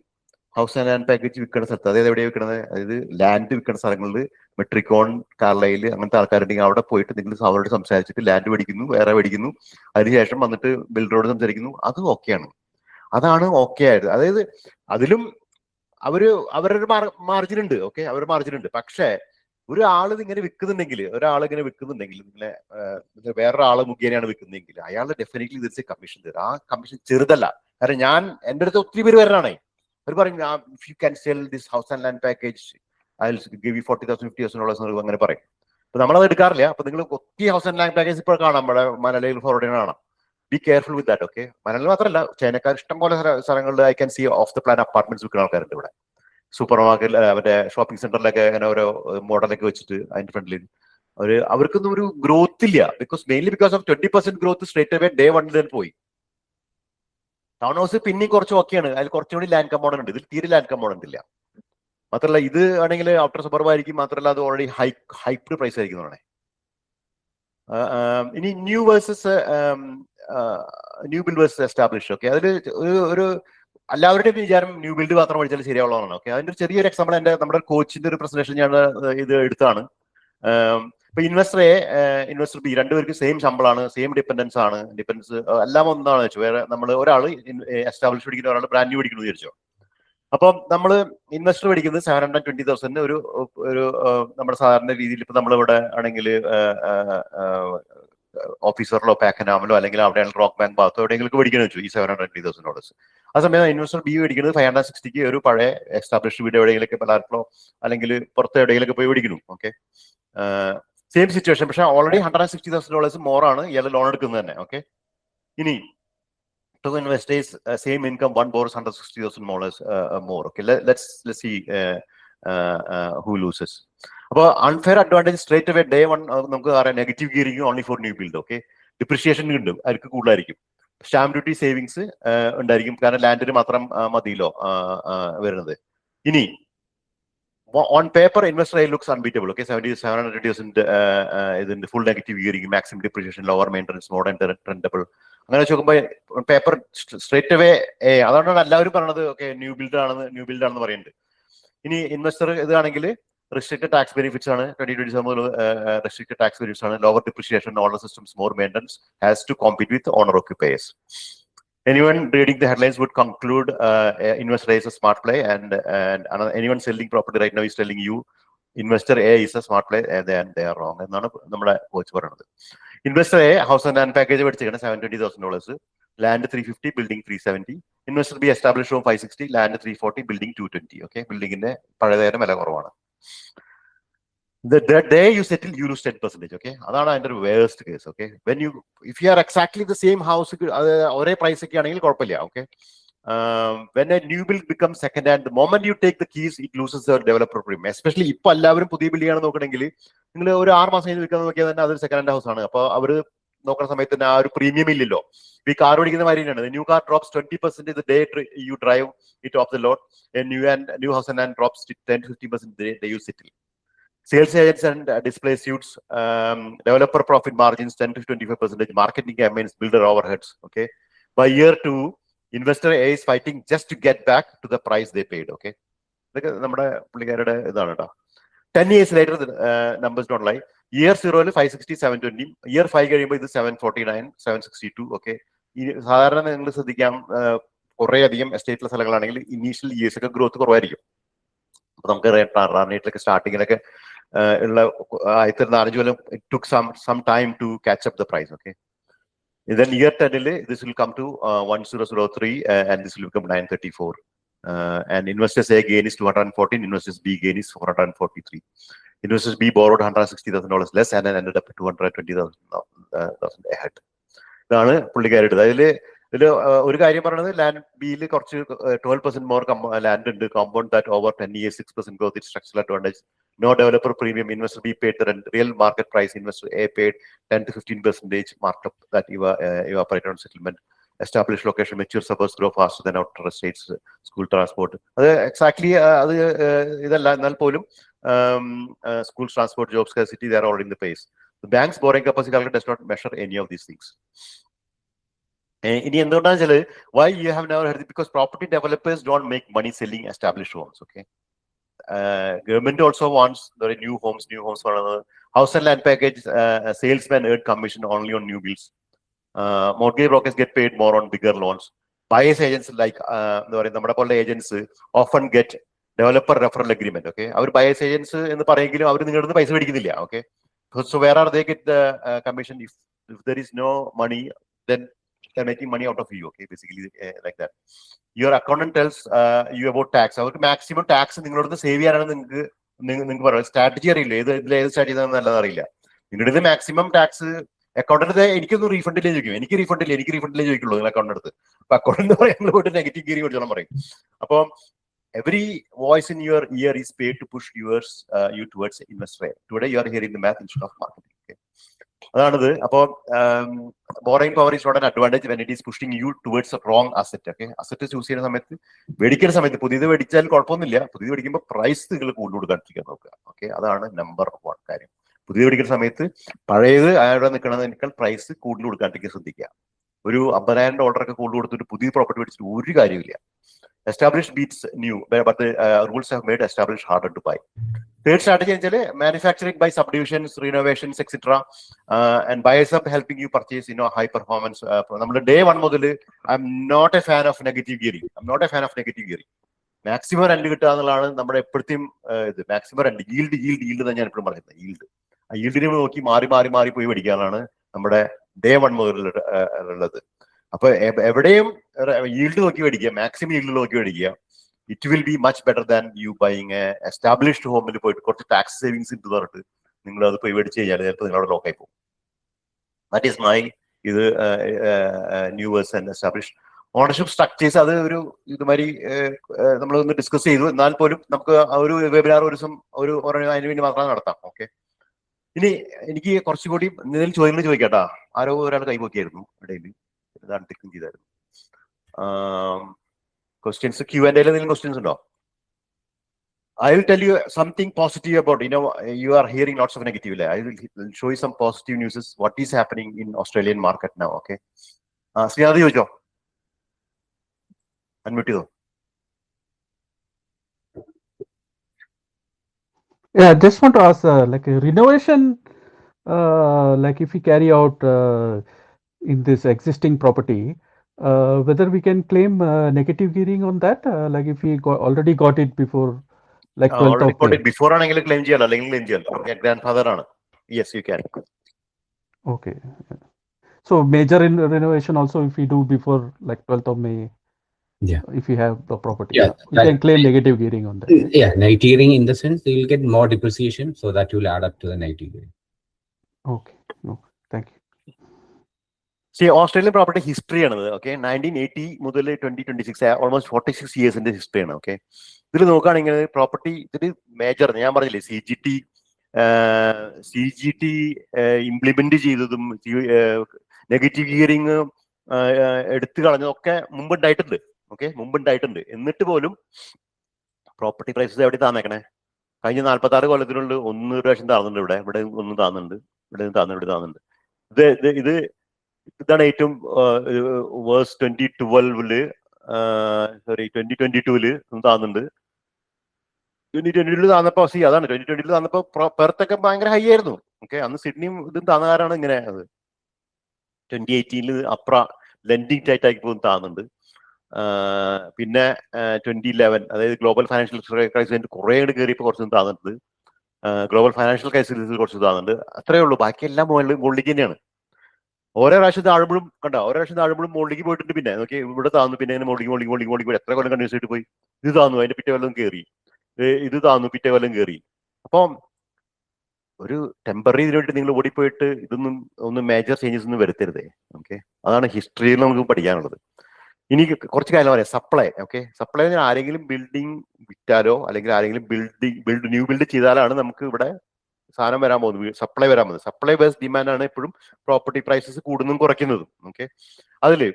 ഹൗസ് ആൻഡ് ലാൻഡ് പാക്കേജ് വിൽക്കുന്ന സ്ഥലത്ത്, അതായത് എവിടെയാണ് വിൽക്കുന്നത്, അതായത് ലാൻഡ് വിൽക്കുന്ന സ്ഥലങ്ങളിൽ മെട്രിക്കോൺ, കാർലൈൽ അങ്ങനത്തെ ആൾക്കാരുണ്ടെങ്കിൽ അവിടെ പോയിട്ട് നിങ്ങൾ അവരോട് സംസാരിച്ചിട്ട് ലാൻഡ് മേടിക്കുന്നു, വേറെ മേടിക്കുന്നു, അതിനുശേഷം വന്നിട്ട് ബിൽഡറോട് സംസാരിക്കുന്നു, അത് ഓക്കെയാണ്. അതാണ് ഓക്കെ ആയത്. അതായത് അതിലും അവരൊരു മാർജിൻ ഉണ്ട്. ഓക്കെ, അവരുടെ മാർജിൻ ഉണ്ട്. പക്ഷേ ഒരാൾ ഇങ്ങനെ വിൽക്കുന്നുണ്ടെങ്കിൽ നിങ്ങളെ വേറൊരാൾ മുഖേനയാണ് വിൽക്കുന്നതെങ്കിൽ അയാൾ ഡെഫിനറ്റ്ലി തിരിച്ച് കമ്മീഷൻ തരും. ആ കമ്മീഷൻ ചെറുതല്ല. കാരണം എൻ്റെ അടുത്ത് ഒത്തിരി പേര് വരാനായി. അവർ പറയും, if you can sell this house and land package I will give you $40,000 $50,000 അങ്ങനെ പറയും. അപ്പൊ നമ്മളത് എടുക്കാറില്ല. അപ്പൊ നിങ്ങൾ ഒത്തിരി ഹൗസ് ആൻഡ് ലാൻഡ് പാക്കേജ് ഇപ്പോൾ കാണാം, നമ്മുടെ മലയാളികൾ ഫോർവേഡിന് കാണാം. Be careful with that. Okay, Malayalam മാത്രമല്ല, ചൈനക്കാർ ഇഷ്ടം പോലെ സ്ഥലങ്ങളിൽ I can see of the plan apartments വിൽക്കുന്ന ആൾക്കാരുണ്ട് ഇവിടെ. സൂപ്പർ മാർക്കറ്റ്, മറ്റേ ഷോപ്പിംഗ് സെന്ററിലൊക്കെ അങ്ങനെ ഓരോ മോഡലൊക്കെ വെച്ചിട്ട് അതിന്റെ ഫ്രണ്ടിൽ അവർക്കൊന്നും ഒരു ഗ്രോത്ത് ഇല്ല. Mainly because of 20% growth straight away day 1 തന്നെ പോയി. ടൗൺ ഹൗസ് പിന്നെയും കുറച്ച് ഓക്കെയാണ്, അതിൽ കുറച്ചുകൂടി ലാൻഡ് കമ്പോണന്റ് ഉണ്ട്. ഇതിൽ തീരെ ലാൻഡ് കമ്പോണന്റ് ഇല്ല. മാത്രമല്ല ഇത് ആണെങ്കിൽ ഔട്ടർ സബർബ് ആയിരിക്കും. മാത്രമല്ല അത് ഓൾറെഡി ഹൈപ്ഡ് പ്രൈസ് ആയിരിക്കുന്നതാണ്. ഇനി new build versus establish. Okay, അതിൽ ഒരു എല്ലാവരുടെയും വിചാരം ന്യൂ ബിൽഡ് മാത്രം പഠിച്ചാൽ ശരിയാവുള്ളതാണ്. ഓക്കെ, അതിന്റെ ഒരു ചെറിയൊരു എക്സാമ്പിൾ നമ്മുടെ കോച്ചിന്റെ ഒരു പ്രസന്റേഷൻ ഞാൻ ഇത് എടുത്താണ്. ഇപ്പൊ ഇൻവെസ്റ്റർ എ, ഇൻവെസ്റ്റർ ബി രണ്ടുപേർക്ക് സെയിം ശമ്പളമാണ്, സെയിം ഡിപെൻഡൻസ് എല്ലാം ഒന്നാണ് വെച്ചു. വേറെ നമ്മൾ ഒരാൾ എസ്റ്റാബ്ലിഷ് പഠിക്കുന്ന, ഒരാൾ ബ്രാൻഡ് ന്യൂ പഠിക്കുന്നു വിചാരിച്ചോ. അപ്പം നമ്മൾ ഇൻവെസ്റ്റർ പഠിക്കുന്നത് 720,000 ഒരു നമ്മുടെ സാധാരണ രീതിയിൽ ഇപ്പൊ നമ്മളിവിടെ ആണെങ്കിൽ ഓഫീസറിലോ പാക്കനാമിലോ അല്ലെങ്കിൽ അവിടെ റോക്ക് ബാങ്ക് ഭാഗത്തോ എവിടെയെങ്കിലും പഠിക്കണം വെച്ചു ഈ $720,000. ആ സമയം ഇൻവെസ്റ്റർ ബി മേടിക്കുന്നത് 560 ഒരു പഴയ എസ്റ്റാബ്ലിഷ് വീട് എവിടെയെങ്കിലൊക്കെ പലാർക്കോ അല്ലെങ്കിൽ പുറത്ത് എവിടെയെങ്കിലൊക്കെ പോയി മേടിക്കുന്നു. Okay, same situation. പക്ഷെ ഓൾറെഡി $160,000 മോറാണ് ഇയാൾ ലോൺ എടുക്കുന്നത് തന്നെ. ഓക്കെ, ഇനി to investors same income, one borrows $160,000 more. Okay, let's see who loses. അപ്പോൾ unfair advantage straight away day 1 നമുക്ക് അറിയാം. Negative gearing only for new build. Okay, depreciation ഉണ്ട്, അവർക്ക് കൂടുതലായിരിക്കും. സ്റ്റാമ്പ് ഡ്യൂട്ടി സേവിങ്സ് ഉണ്ടായിരിക്കും, കാരണം ലാൻഡിന് മാത്രം മതിയല്ലോ വരുന്നത്. ഇനി on paper investor A looks unbeatable. Okay, 700,000 ഇതിന്റെ full negative gearing, maximum depreciation, lower maintenance, modern rentable. അങ്ങനെ നോക്കുമ്പോൾ പേപ്പർ സ്ട്രേറ്റ് അവേ അതാണ് എല്ലാവരും പറയണത്. ഓക്കെ, ന്യൂ ബിൽഡ് ആണെന്ന് പറയുന്നുണ്ട്. ഇനി ഇൻവെസ്റ്റർ ഇതാണെങ്കിൽ restricted tax benefits ആണ് 2027 മുതൽ restricted tax benefits ആണ്, lower depreciation, older systems, more maintenance, has to compete with owner occupiers. Anyone reading the headlines would conclude investor A is a smart play, and anyone selling property right now is telling you investor A is a smart play, and they are wrong എന്നാണ് നമ്മുടെ coach പറയുന്നത്. Investor A house and land package പഠിച്ചിരിക്കണം, $720,000, land 350, building 370. Investor B establish room 560, land 340, building 220. Okay, ബിൽഡിംഗിന്റെ പഴയതേരം വില കുറവാണ്. The day you settle, you lose 10%. Okay, അതാണ് അതിന്റെ ഒരു worst case. Okay, if you are exactly the same house, ഒരേ price ഒക്കെ ആണെങ്കിൽ കുഴപ്പമില്ല. Okay, when a new build becomes second hand, the moment you take the keys, it loses the developer premium. Especially ഇപ്പൊ എല്ലാവരും പുതിയ building ആണ് നോക്കണമെങ്കിൽ നിങ്ങൾ ഒരു 6 മാസം കഴിഞ്ഞ് വിൽക്കാൻ നോക്കിയാൽ തന്നെ അതൊരു സെക്കൻഡ് ഹാൻഡ് ഹൗസ് ആണ്. അപ്പൊ അവര് നോക്കുന്ന സമയത്ത് തന്നെ ആ ഒരു പ്രീമിയം ഇല്ലല്ലോ. ഈ കാർ ഓടിക്കുന്ന മാതിരിയാണ്. New car drops 20% the day you drive it off the lot. A new house and drops 10 to 15% the day you settle. Sales agents and display suits, developer profit margins 10 to 25%, marketing campaigns, builder overheads. Okay, by year 2, investor A is fighting just to get back to the price they paid. Okay, ഇതൊക്കെ നമ്മുടെ പുള്ളിക്കാരുടെ ഇതാണ് കേട്ടോ. 10 years later, numbers don't lie. Year 0 560, 720. Year 5 കഴിയുമ്പോൾ ഇത് 749, 762. Okay, സാധാരണ നിങ്ങൾ ശ്രദ്ധിക്കാം, കുറെ അധികം എസ്റ്റേറ്റിലെ സ്ഥലങ്ങളാണെങ്കിൽ ഇനീഷ്യൽ ഇയേഴ്സ് ഒക്കെ ഗ്രോത്ത് കുറവായിരിക്കും. അപ്പൊ നമുക്ക് റേറ്റിലൊക്കെ സ്റ്റാർട്ടിങ്ങിലൊക്കെ ഉള്ള ആദ്യത്തെ 4-5 കൊല്ലം it took some time to catch up the price. Okay, then year 10 this will come to 1003 and this will become 934. And investors A gain is 214, investors B gain is 443. Investors B borrowed $160,000 less and then ended up at $220,000 ahead. ഇതാണ് പുള്ളിക്കാരുടെ. ഇതിൽ ഒരു കാര്യം പറയുന്നത്, land ബിയിൽ കുറച്ച് 12% more land ഉണ്ട്. Compound that over 10 years 6% growth is structural advantage. No developer premium. Investor B paid the real market price. Investor A paid 10 to 15% markup that evaporated on settlement. Established location, mature suburbs grow faster than outer states. School transport. അത് exactly അത് ഇതല്ല, എന്നാൽ പോലും school transport, job scarcity, they are already in the place. The bank's borrowing capacity does not measure any of these things. ഇനി എന്തുകൊണ്ടാണെന്ന് വെച്ചാൽ, why you have never heard it? Because property developers don't make money selling established homes. Okay, government also wants the new homes for another. House and land package, salesmen earn commission only on new builds. Mortgage brokers get paid more on bigger loans. Buyers agents like നമ്മുടെ പോലെ agents often get developer referral agreement. Okay, അവർ buyers agents എന്ന് പറയെങ്കിലും അവർ നിങ്ങളുടെ അടുത്ത് പൈസ മേടിക്കുന്നില്ല. Okay, so where are they get the commission? If there is no money, then they're making money out of you. Okay, basically like that. Your accountant tells you about tax. അവർക്ക് maximum tax നിങ്ങളോട് save ചെയ്യാനാണ് നിങ്ങൾക്ക് പറയാം. Strategy അറിയില്ല, ഏത് start ചെയ്താൽ നല്ലത് അറിയില്ല. നിങ്ങളുടെ ഇത് മാക്സിമം ടാക്സ് അക്കൗണ്ടന്റ് എനിക്കൊന്നും റീഫണ്ടില്ലേ ചോദിക്കും. എനിക്ക് റീഫണ്ടില്ലേ ചോദിക്കുള്ളൂ നിങ്ങൾ അക്കൗണ്ട് എടുത്ത്. അപ്പൊ അക്കൗണ്ട് എന്ന് പറയുന്നത് പോയിട്ട് നെഗറ്റീവ് ഗിയറി കൊടുത്തോളം പറയും. അപ്പൊ every voice in your ear is paid to push you towards investor. Today you are hearing the math instead of marketing. Okay, അതാണിത്. അപ്പൊ borrowing power is not an advantage when it is pushing you towards wrong asset. Okay, asset choose ചെയ്യുന്ന സമയത്ത്, മേടിക്കുന്ന സമയത്ത്, പുതിയത് മേടിച്ചാൽ കുഴപ്പമൊന്നുമില്ല. പുതിയത് മേടിക്കുമ്പോൾ പ്രൈസ് നിങ്ങൾ കൂടുതൽ കൊടുക്കാണ്ടിരിക്കാൻ നോക്കുക. ഓക്കെ, അതാണ് നമ്പർ 1 കാര്യം. പുതിയത് മേടിക്കുന്ന സമയത്ത് പഴയത് അയാളുടെ നിൽക്കണതിനേക്കാൾ പ്രൈസ് കൂടുതൽ കൊടുക്കാണ്ടിരിക്കാൻ ശ്രദ്ധിക്കുക. ഒരു $50,000 ഒക്കെ കൂടുതൽ കൊടുത്തിട്ട് പുതിയ പ്രോപ്പർട്ടി മേടിച്ചിട്ട് ഒരു കാര്യമില്ല. Established beats new, but the rules have made established harder to buy. Third strategy is manufacturing by subdivisions, renovations, etc. And buyers are helping you purchase, high performance. Day 1 model, I'm not a fan of negative gearing. Maximum rent കിട്ടുക എന്നുള്ളതാണ് നമ്മുടെ എപ്പോഴത്തെയും ഇത്. Maximum rent, yield തന്നെ ഞാൻ എപ്പോഴും പറയുന്നത്. yield നോക്കി മാറി പോയി മേടിക്കാനാണ് നമ്മുടെ day 1 മുതൽ ഉള്ളത്. അപ്പൊ എവിടെയും yield നോക്കി മേടിക്കുക, മാക്സിമം yield നോക്കി മേടിക്കുക. It will be much better than you buying A established ഹോമിൽ പോയിട്ട് കുറച്ച് ടാക്സ് സേവിങ്സ് ഇട്ട് പറഞ്ഞിട്ട് നിങ്ങൾ അത് പോയി മേടിച്ച് കഴിഞ്ഞാൽ ചിലപ്പോൾ നിങ്ങളവിടെ ലോക്കായി പോകും. ദാറ്റ് ഈസ് മൈ ഇത് new versus and established ownership structures. അത് ഒരു ഇതുമാതിരി നമ്മളൊന്ന് ഡിസ്കസ് ചെയ്തു. എന്നാൽ പോലും നമുക്ക് ഒരു വെബിനാർ ഒരു ദിവസം അതിന് വേണ്ടി മാത്രം നടത്താം. ഓക്കെ, ഇനി എനിക്ക് കുറച്ചുകൂടി എന്തെങ്കിലും ചോദ്യങ്ങൾ ചോദിക്കാട്ടാ. ആരോ ഒരാൾ കൈപോക്കിയായിരുന്നു ഇടയിൽ, ഇതാണ് ടിക്കും ചെയ്തായിരുന്നു. Questions, Q&A എന്തെങ്കിലും questions ഉണ്ടോ? I will tell you something positive about, you are hearing lots of negative. I will show you some positive news. What is happening in Australian market now. Okay, Srinath ചോദിച്ചോ, unmute ചെയ്തോ. Yeah, I just want to ask, like a renovation, like if we carry out in this existing property, whether we can claim negative gearing on that, like if we already got it before, like 12th of May. Before ആണെങ്കിൽ claim ചെയ്യാലോ, അല്ലെങ്കിൽ claim ചെയ്യാലോ. Grandfather ആണ്. Yes, you can. Okay, so major renovation also if we do before like 12th of May. Yeah, if we have the property, we that, can claim negative gearing on that. Yeah, negative gearing in the sense you will get more depreciation, so that will add up to the negative gearing. Okay, no, thank you. See, Australian property history ആണത്. Okay, 1980 മുതൽ 2026 almost 46 ഇയേഴ്സിന്റെ history ആണ്. Okay, ഇതിൽ നോക്കുകയാണെങ്കിൽ property ഇതിൽ major ഞാൻ പറഞ്ഞില്ലേ, CGT implement ചെയ്തതും negative gearing എടുത്തു കളഞ്ഞതൊക്കെ മുമ്പുണ്ടായിട്ടുണ്ട്. ഓക്കെ, മുമ്പുണ്ടായിട്ടുണ്ട്. എന്നിട്ട് പോലും പ്രോപ്പർട്ടി പ്രൈസസ് എവിടെ താന്നേക്കണേ? കഴിഞ്ഞ 46 കൊല്ലത്തിനുള്ളിൽ 1 പ്രാവശ്യം താഴ്ന്നുണ്ട്. ഇവിടെ ഒന്നും താഴ്ന്നുണ്ട്, ഇവിടെ താഴ്ന്നുണ്ട്. ഇത് ഇതാണ് ഏറ്റവും വേഴ്സ് 2012 2022 താഴ്ന്നുണ്ട്. 2020 താഴ്ന്നപ്പോ അതാണ് 2020 താഴ്ന്നപ്പോ പെർത്തൊക്കെ ഭയങ്കര ഹൈ ആയിരുന്നു. ഓക്കെ, അന്ന് സിഡ്നിയും ഇതും താഴ്ന്നകാരാണ് ഇങ്ങനെ. അത് 2018 അപ്ര ലെൻഡിങ് ടൈറ്റ് ആക്കി പോകുന്ന താഴ്ന്നുണ്ട്. പിന്നെ 2011 അതായത് ഗ്ലോബൽ ഫൈനാൻഷ്യൽ ക്രൈസിസ് കുറേ കയറിയപ്പോൾ കുറച്ച് താഴ്ന്നിട്ടുണ്ട്. ഗ്ലോബൽ ഫൈനാൻഷ്യൽ ക്രൈസിസ് കുറച്ച് താഴ്ന്നുണ്ട്. അത്രേ ഉള്ളൂ. ബാക്കി എല്ലാം മുകളിലേക്ക് തന്നെയാണ്. ഓരോ പ്രാവശ്യം താഴുമ്പോഴും മുകളിലേക്ക് പോയിട്ടുണ്ട്. പിന്നെ നോക്കി ഇവിടെ താന്നു, പിന്നെ മുകളിലേക്ക് എത്ര കൊല്ലം കണ്ടിന്യൂസ് ആയിട്ട് പോയി. ഇത് താന്നു, അതിന്റെ പിറ്റേ കൊല്ലം കയറി, ഇത് താന്നു, പിറ്റേ കൊല്ലം കയറി. അപ്പം ഒരു ടെമ്പററി ഇതിനു വേണ്ടി നിങ്ങൾ ഓടിപ്പോയിട്ട് ഒന്നും മേജർ ചേഞ്ചസ് ഒന്നും വരുത്തരുതേ. ഓക്കെ, അതാണ് ഹിസ്റ്ററിയിൽ നമുക്ക് പഠിക്കാനുള്ളത്. ഇനി കുറച്ച് കാര്യം പറയാം. സപ്ലൈ. ഓക്കെ, സപ്ലൈ ആരെങ്കിലും ബിൽഡിംഗ് വിറ്റാലോ അല്ലെങ്കിൽ ആരെങ്കിലും ന്യൂ ബിൽഡ് ചെയ്താലാണ് നമുക്ക് ഇവിടെ സാധനം വരാൻ പോകുന്നത്, സപ്ലൈ വരാൻ പോകുന്നത്. സപ്ലൈ ബേസ്ഡ് ഡിമാൻഡ് ആണ് എപ്പോഴും പ്രോപ്പർട്ടി പ്രൈസസ് കൂടുന്നതും കുറയ്ക്കുന്നതും. ഓക്കെ, അതില്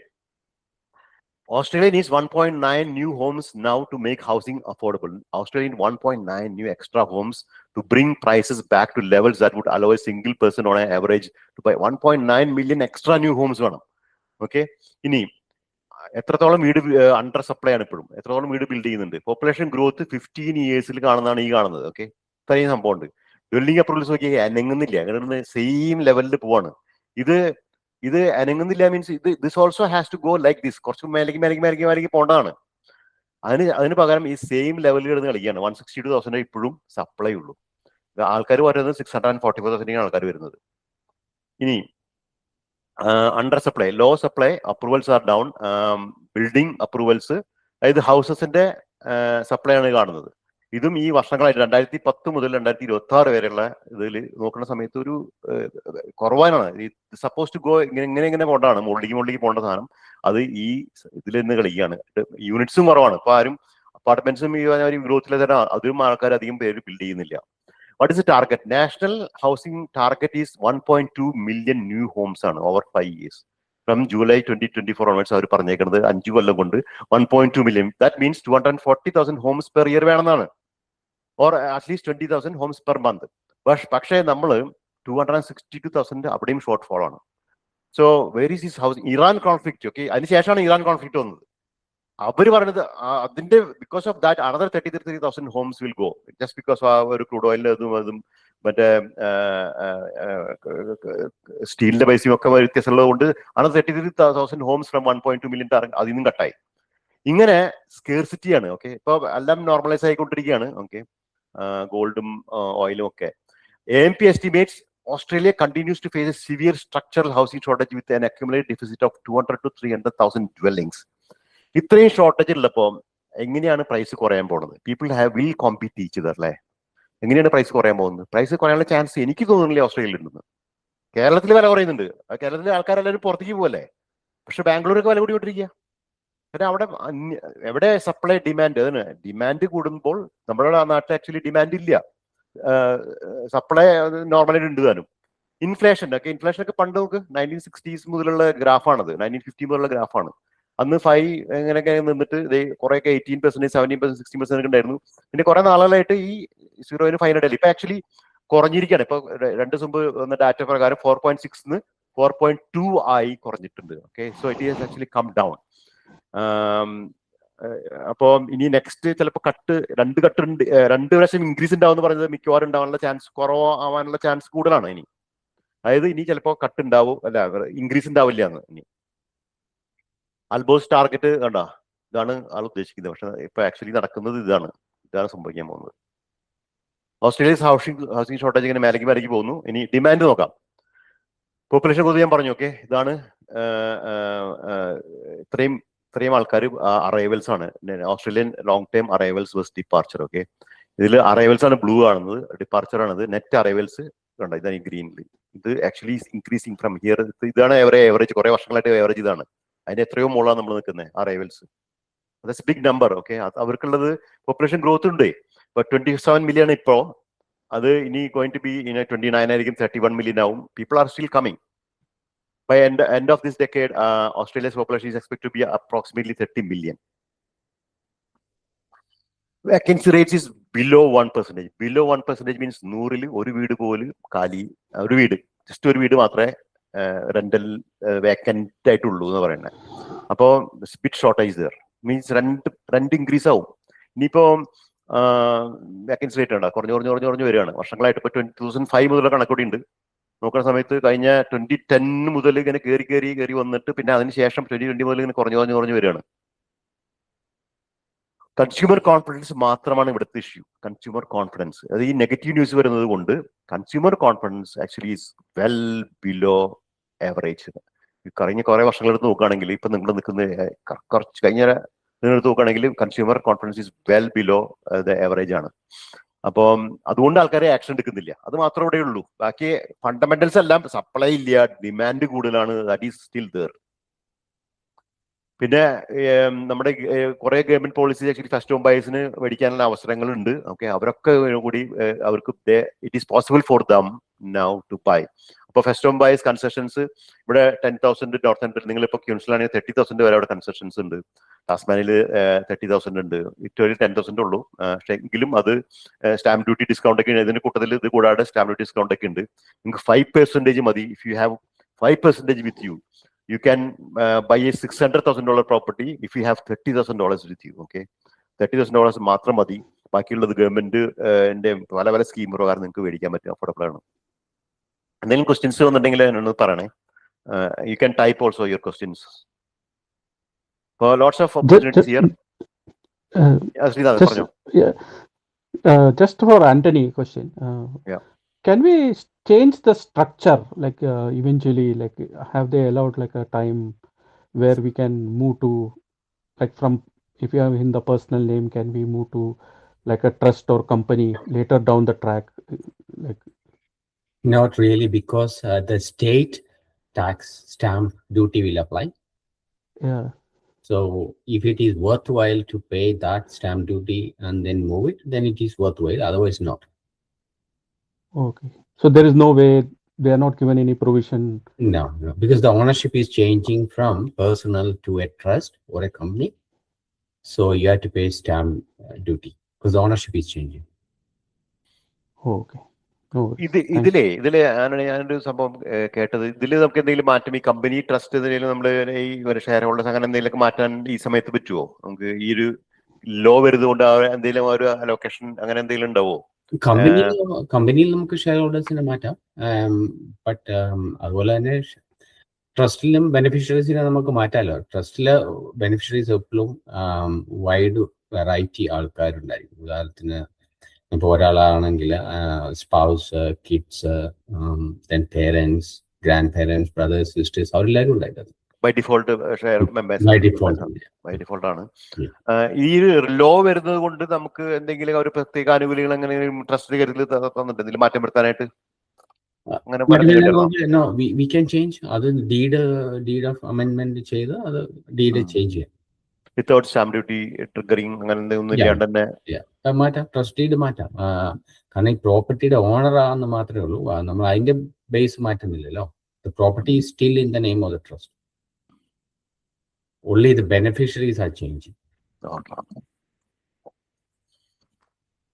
Australia needs 1.9 new homes now to make housing affordable. Australia needs 1.9 new extra homes to bring prices back to levels that would allow a single person on an average to buy 1.9 million extra new homes വേണം. Okay, ഇനി എത്രത്തോളം വീട് under supply ആണ് ഇപ്പോഴും, എത്രത്തോളം വീട് build ചെയ്യുന്നുണ്ട്. Population growth 15 years കാണുന്നതാണ് ഈ കാണുന്നത്. ഓക്കെ, ഇത്രയും സംഭവം ഉണ്ട്. ഡ്വെല്ലിംഗ് അപ്രൂവൽസ് നോക്കി അനങ്ങുന്നില്ല, അങ്ങനെ സെയിം ലെവലിൽ പോവാണ്. ഇത് അനങ്ങുന്നില്ല means this also has to go like this. കുറച്ച് മേലേക്ക് പോകേണ്ടതാണ്. അതിന് പകരം ഈ സെയിം ലെവലിൽ കിടന്ന് കളിക്കുകയാണ്. 162,000 ഇപ്പോഴും സപ്ലൈ ഉള്ളൂ. ആൾക്കാർ പറയുന്നത് 644,000 ആൾക്കാർ വരുന്നത്. ഇനി under supply, low supply, approvals are down. Building approvals, അതായത് ഹൗസസിന്റെ സപ്ലൈ ആണ് കാണുന്നത്. ഇതും ഈ വർഷങ്ങളായിട്ട് 2010 മുതൽ 2026 വരെയുള്ള ഇതിൽ നോക്കുന്ന സമയത്ത് ഒരു കുറവാനാണ്. സപ്പോസ് ടു ഗോ ഇങ്ങനെ പോകേണ്ടതാണ്, മുകളിലേക്ക് പോകേണ്ട സാധനം അത് ഈ ഇതിൽ നിന്ന് കളിക്കുകയാണ്. യൂണിറ്റ്സും കുറവാണ്. ഇപ്പൊ ആരും അപ്പാർട്ട്മെന്റ്സും ഈ ഗ്രോത്തിലെ തന്നെ അതും ആൾക്കാർ അധികം പേര് ബിൽഡ് ചെയ്യുന്നില്ല. What is the target? National housing target is 1.2 million new homes ആണ് over 5 years. From July 2024 onwards അവർ പറഞ്ഞേക്കുന്നത് 5 കൊല്ലം കൊണ്ട് 1.2 million. That means 240,000 homes per year വേണമെന്നാണ്, or at least 20,000 homes per month. പക്ഷേ നമ്മൾ 262,000 അവിടെയും ഷോർട്ട് ഫോൾ ആണ്. So where is this housing? Iran conflict. Okay, അതിനുശേഷമാണ് Iran conflict വന്നത്. അവര് പറഞ്ഞത് അതിന്റെ because of that another 33,000 homes will go just because ഒരു ക്രൂഡ് ഓയിലിന്റെ അതും മറ്റേ സ്റ്റീലിന്റെ പൈസയും ഒക്കെ വ്യത്യാസമുള്ളത് കൊണ്ട് അനദർ 33,000 homes from 1.2 million അതിൽ നിന്നും കട്ടായി. ഇങ്ങനെ സ്കേർസിറ്റിയാണ്. ഓക്കെ, ഇപ്പൊ എല്ലാം നോർമലൈസ് ആയിക്കൊണ്ടിരിക്കുകയാണ്. ഓക്കെ, ഗോൾഡും ഓയിലും ഒക്കെ. AMP estimates Australia continues to face a severe structural housing shortage with an accumulated deficit of 200 to 300,000 dwellings. ഇത്രയും ഷോർട്ടേജ് ഉള്ളപ്പോ എങ്ങനെയാണ് പ്രൈസ് കുറയാൻ പോകുന്നത്? People will compete each other അല്ലേ? എങ്ങനെയാണ് പ്രൈസ് കുറയാൻ പോകുന്നത്? പ്രൈസ് കുറയാനുള്ള ചാൻസ് എനിക്ക് തോന്നുന്നില്ല ഓസ്ട്രേലിയയിൽ ഉണ്ടെന്ന്. കേരളത്തിൽ വില കുറയുന്നുണ്ട്, കേരളത്തിലെ ആൾക്കാരെല്ലാവരും പുറത്തേക്ക് പോകല്ലേ. പക്ഷെ ബാംഗ്ലൂരൊക്കെ വില കൂടിക്കൊണ്ടിരിക്കുക. കാരണം അവിടെ എവിടെ സപ്ലൈ ഡിമാൻഡ്, അതിന് ഡിമാൻഡ് കൂടുമ്പോൾ നമ്മുടെ നാട്ടിൽ ആക്ച്വലി ഡിമാൻഡ് ഇല്ല, സപ്ലൈ നോർമലായിട്ട് ഉണ്ട് താനും. ഇൻഫ്ലേഷൻ ഒക്കെ പണ്ട് നമുക്ക് 1960s മുതലുള്ള ഗ്രാഫാണത്, 1950 മുതലുള്ള ഗ്രാഫാണ്. അന്ന് 5 എങ്ങനെയൊക്കെ നിന്നിട്ട് കുറെയൊക്കെ 18%, 17%, 16% ഉണ്ടായിരുന്നു. പിന്നെ കുറെ നാളുകളായിട്ട് ഈ 0-ന് 5 ഇടയിൽ ഇപ്പൊ ആക്ച്വലി കുറഞ്ഞിരിക്കുകയാണ്. ഇപ്പൊ 2 ദിവസം മുമ്പ് വന്ന ഡാറ്റ പ്രകാരം 4.6 4.2 ആയി കുറഞ്ഞിട്ടുണ്ട്. Okay, so it is actually come down. അപ്പോ ഇനി നെക്സ്റ്റ് ചിലപ്പോൾ രണ്ട് പ്രാവശ്യം ഇൻക്രീസ് ഉണ്ടാവും പറഞ്ഞത് മിക്കവാറും ഉണ്ടാവാനുള്ള ചാൻസ് കുറവാകാനുള്ള ചാൻസ് കൂടുതലാണ് ഇനി. അതായത് ഇനി ചിലപ്പോൾ കട്ട് ഉണ്ടാവും, അല്ല ഇൻക്രീസ് ഉണ്ടാവില്ല എന്ന്. ഇനി ആൽബോസ് ടാർഗറ്റ് കണ്ടോ, ഇതാണ് ആൾ ഉദ്ദേശിക്കുന്നത്. പക്ഷെ ഇപ്പൊ ആക്ച്വലി നടക്കുന്നത് ഇതാണ് സംഭവിക്കാൻ പോകുന്നത്. ഓസ്ട്രേലിയസ് ഹൗസിംഗ് ഷോർട്ടേജ് ഇങ്ങനെ മേലേക്ക് പോകുന്നു. ഇനി ഡിമാൻഡ് നോക്കാം. പോപ്പുലേഷൻ ഗ്രോത്ത് ഞാൻ പറഞ്ഞു. ഓക്കെ, ഇതാണ് ഇത്രയും ആൾക്കാർ അറൈവൽസ് ആണ്. Australian long term arrivals versus departure. Okay, ഇതിൽ അറൈവൽസ് ആണ് ബ്ലൂ കാണുന്നത്, ഡിപ്പാർച്ചർ ആണത്. നെറ്റ് അറൈവൽസ് കണ്ടോ, ഇതാണ് ഈ ഗ്രീനിൽ. ഇത് ആക്ച്വലി ഇൻക്രീസിങ് ഫ്രം ഹിയർ. ഇതാണ് എവറേജ്, കുറെ വർഷങ്ങളായിട്ട് എവറേജ് ഇതാണ്. അതിന്റെ എത്രയോ മുകളാണ് നമ്മൾ നിൽക്കുന്നത് arrivals. That's big number. Okay, അവർക്കുള്ളത് പോപ്പുലേഷൻ ഗ്രോത്ത് ഉണ്ട്. ഇപ്പൊ 27 million ഇപ്പോ, അത് ഇനി ഗോയിങ് ടു ബി 29 ആയിരിക്കും, 31 million ആവും. People are still coming. By end of this decade, Australia's population is expected to be approximately 30 million. Vacancy rates is below 1%. Below 1% means 100-ൽ ഒരു വീട് പോലും കാലി, ഒരു വീട്, ജസ്റ്റ് ഒരു വീട് മാത്രമേ റെന്റൽ വേക്കന്റ് ആയിട്ടുള്ളൂ എന്ന് പറയുന്നത്. അപ്പോൾ spit shortage there means rent increase ആവും. ഇനിയിപ്പോ വേക്കൻസി റേറ്റ് ഉണ്ട് കുറഞ്ഞു വരികയാണ് വർഷങ്ങളായിട്ട്. ഇപ്പൊ 2005 മുതലുള്ള കണക്കൂടി ഉണ്ട്. നോക്കുന്ന സമയത്ത് കഴിഞ്ഞ 2010 മുതൽ ഇങ്ങനെ കയറി വന്നിട്ട് പിന്നെ അതിനുശേഷം 2020 മുതൽ ഇങ്ങനെ കുറഞ്ഞു വരികയാണ്. കൺസ്യൂമർ കോൺഫിഡൻസ് മാത്രമാണ് ഇവിടുത്തെ ഇഷ്യൂ. കൺസ്യൂമർ കോൺഫിഡൻസ്, അത് ഈ നെഗറ്റീവ് ന്യൂസ് വരുന്നത് കൊണ്ട് consumer confidence actually is well below average. കഴിഞ്ഞ കുറെ വർഷങ്ങളെടുത്ത് നോക്കുകയാണെങ്കിൽ ഇപ്പൊ നിങ്ങൾ നിൽക്കുന്ന കുറച്ച് കഴിഞ്ഞ നിങ്ങളെടുത്ത് നോക്കുകയാണെങ്കിൽ consumer confidence is well below the average ആണ്. അപ്പം അതുകൊണ്ട് ആൾക്കാരെ ആക്ഷൻ എടുക്കുന്നില്ല. അത് മാത്രമേ ഇവിടെ ഉള്ളൂ. ബാക്കി ഫണ്ടമെന്റൽസ് എല്ലാം സപ്ലൈ ഇല്ല, ഡിമാൻഡ് കൂടുതലാണ്, ദാറ്റ് ഈസ് സ്റ്റിൽ ദർ. പിന്നെ നമ്മുടെ കുറെ government policies actually first home ബയേഴ്സിന് മേടിക്കാനുള്ള അവസരങ്ങളുണ്ട്. ഓക്കെ, അവരൊക്കെ കൂടി അവർക്ക് it is possible for them now to buy. അപ്പോൾ ഫസ്റ്റ് ഹോം ബയേഴ്സ് കൺസെഷൻസ് ഇവിടെ 10,000 നോർത്ത് സെൻട്രൽ, നിങ്ങളിപ്പോൾ ക്യൂൻസിലാണെങ്കിൽ 30,000 വരെ അവിടെ കൺസെഷൻസ് ഉണ്ട്. ടാസ്മാനിൽ 30,000 ഉണ്ട്. വിക്ടോറിയയിൽ 10,000 ഉള്ളൂ. പക്ഷേ എങ്കിലും അത് സ്റ്റാമ്പ് ഡ്യൂട്ടി ഡിസ്കൗണ്ട് ഒക്കെ ഇതിന്റെ കൂട്ടത്തിൽ ഇത് കൂടാതെ സ്റ്റാമ്പ് ഡ്യൂട്ടി ഡിസ്കൗണ്ട് ഒക്കെ ഉണ്ട്. നിങ്ങൾക്ക് 5% മതി. If you have 5% with you, you can buy a $600,000 property if you have $30,000 with you. Okay, $30,000 മാത്രം മതി. ബാക്കിയുള്ളത് ഗവൺമെന്റ് പല സ്കീം പ്രകാരം നിങ്ങൾക്ക് മേടിക്കാൻ പറ്റും, അഫോർഡബിൾ ആണ്. എന്തെങ്കിലും ക്വസ്റ്റ്യൻസ് വന്നിട്ടുണ്ടെങ്കിൽ എന്നോട് പറയണേ. You can type also your questions. Lots of opportunities here. Just for Anthony question. Yeah. Can we change the structure, like eventually, like have they allowed like a time where we can move to, like from, if you have in the personal name, can we move to like a trust or company later down the track? Like, not really, because the state tax stamp duty will apply. yeah. So if it is worthwhile to pay that stamp duty and then move it, then it is worthwhile. Otherwise, not. Okay. So there is no way, they are not given any provision. No, because the ownership is changing from personal to a trust or a company. So you have to pay stamp duty because the ownership is changing. Okay. No worries. ഇതിലെ ഞാനൊരു സംഭവം കേട്ടത്, ഇതിൽ നമുക്ക് എന്തെങ്കിലും മാറ്റം ഈ company trust എന്തെങ്കിലും നമ്മൾ ഈ ഷെയർ ഹോൾഡേഴ്സ് അങ്ങനെ എന്തെങ്കിലും മാറ്റാൻ ഈ സമയത്ത് പറ്റുമോ? നമുക്ക് ഈ ഒരു ലോ വരുന്നതുകൊണ്ട് എന്തെങ്കിലും ഒരു അലോക്കേഷൻ അങ്ങനെ എന്തെങ്കിലും ഉണ്ടാവോ? കമ്പനിയിൽ നമുക്ക് ഷെയർ ഹോൾഡേഴ്സിനെ മാറ്റാം. ബട്ട് അതുപോലെ തന്നെ ട്രസ്റ്റിലും ബെനിഫിഷ്യറീസിനെ നമുക്ക് മാറ്റാമല്ലോ. ട്രസ്റ്റിലെ ബെനിഫിഷ്യറീസ് എപ്പോഴും വൈഡ് വെറൈറ്റി ആൾക്കാരുണ്ടായിരിക്കും. ഉദാഹരണത്തിന് ഇപ്പോൾ ഒരാളാണെങ്കിൽ spouse, kids, then parents, grandparents, brothers, sisters, അവരെല്ലാവരും ഉണ്ടായിരിക്കും. By default share members by default ആണ്. ഈ ലോ വരുന്നത് കൊണ്ട് നമുക്ക് എന്തെങ്കിലും ഒരു പ്രത്യേക ആനുകൂല്യങ്ങൾ അങ്ങനെ ട്രസ്റ്റ് കരുതൽ തന്നിട്ട് എന്തെങ്കിലും മാറ്റം വരുത്താനായിട്ട് അങ്ങനെ വി ക്യാൻ ചേഞ്ച്. അത് ഡീഡ് ഓഫ് അമെൻഡ്മെന്റ് ചെയ്ത് അത് ഡീഡ് ചേഞ്ച് ചെയ്യാം. വിത്തൗട്ട് സ്റ്റാമ്പ് ഡ്യൂട്ടി ട്രിഗറിങ് അങ്ങനെ ഒന്നും ഇല്ലാണ്ട് തന്നെ മാറ്റാം. ട്രസ്റ്റ് ഡീഡ് മാറ്റാം. കാരണം ഈ പ്രോപ്പർട്ടിയുടെ ഓണർ ആണെന്ന് മാത്രമേ ഉള്ളൂ. നമ്മൾ അതിന്റെ ബേസ് മാറ്റുന്നില്ലല്ലോ. The property is still in the name of the trust. Only the beneficiaries are changing.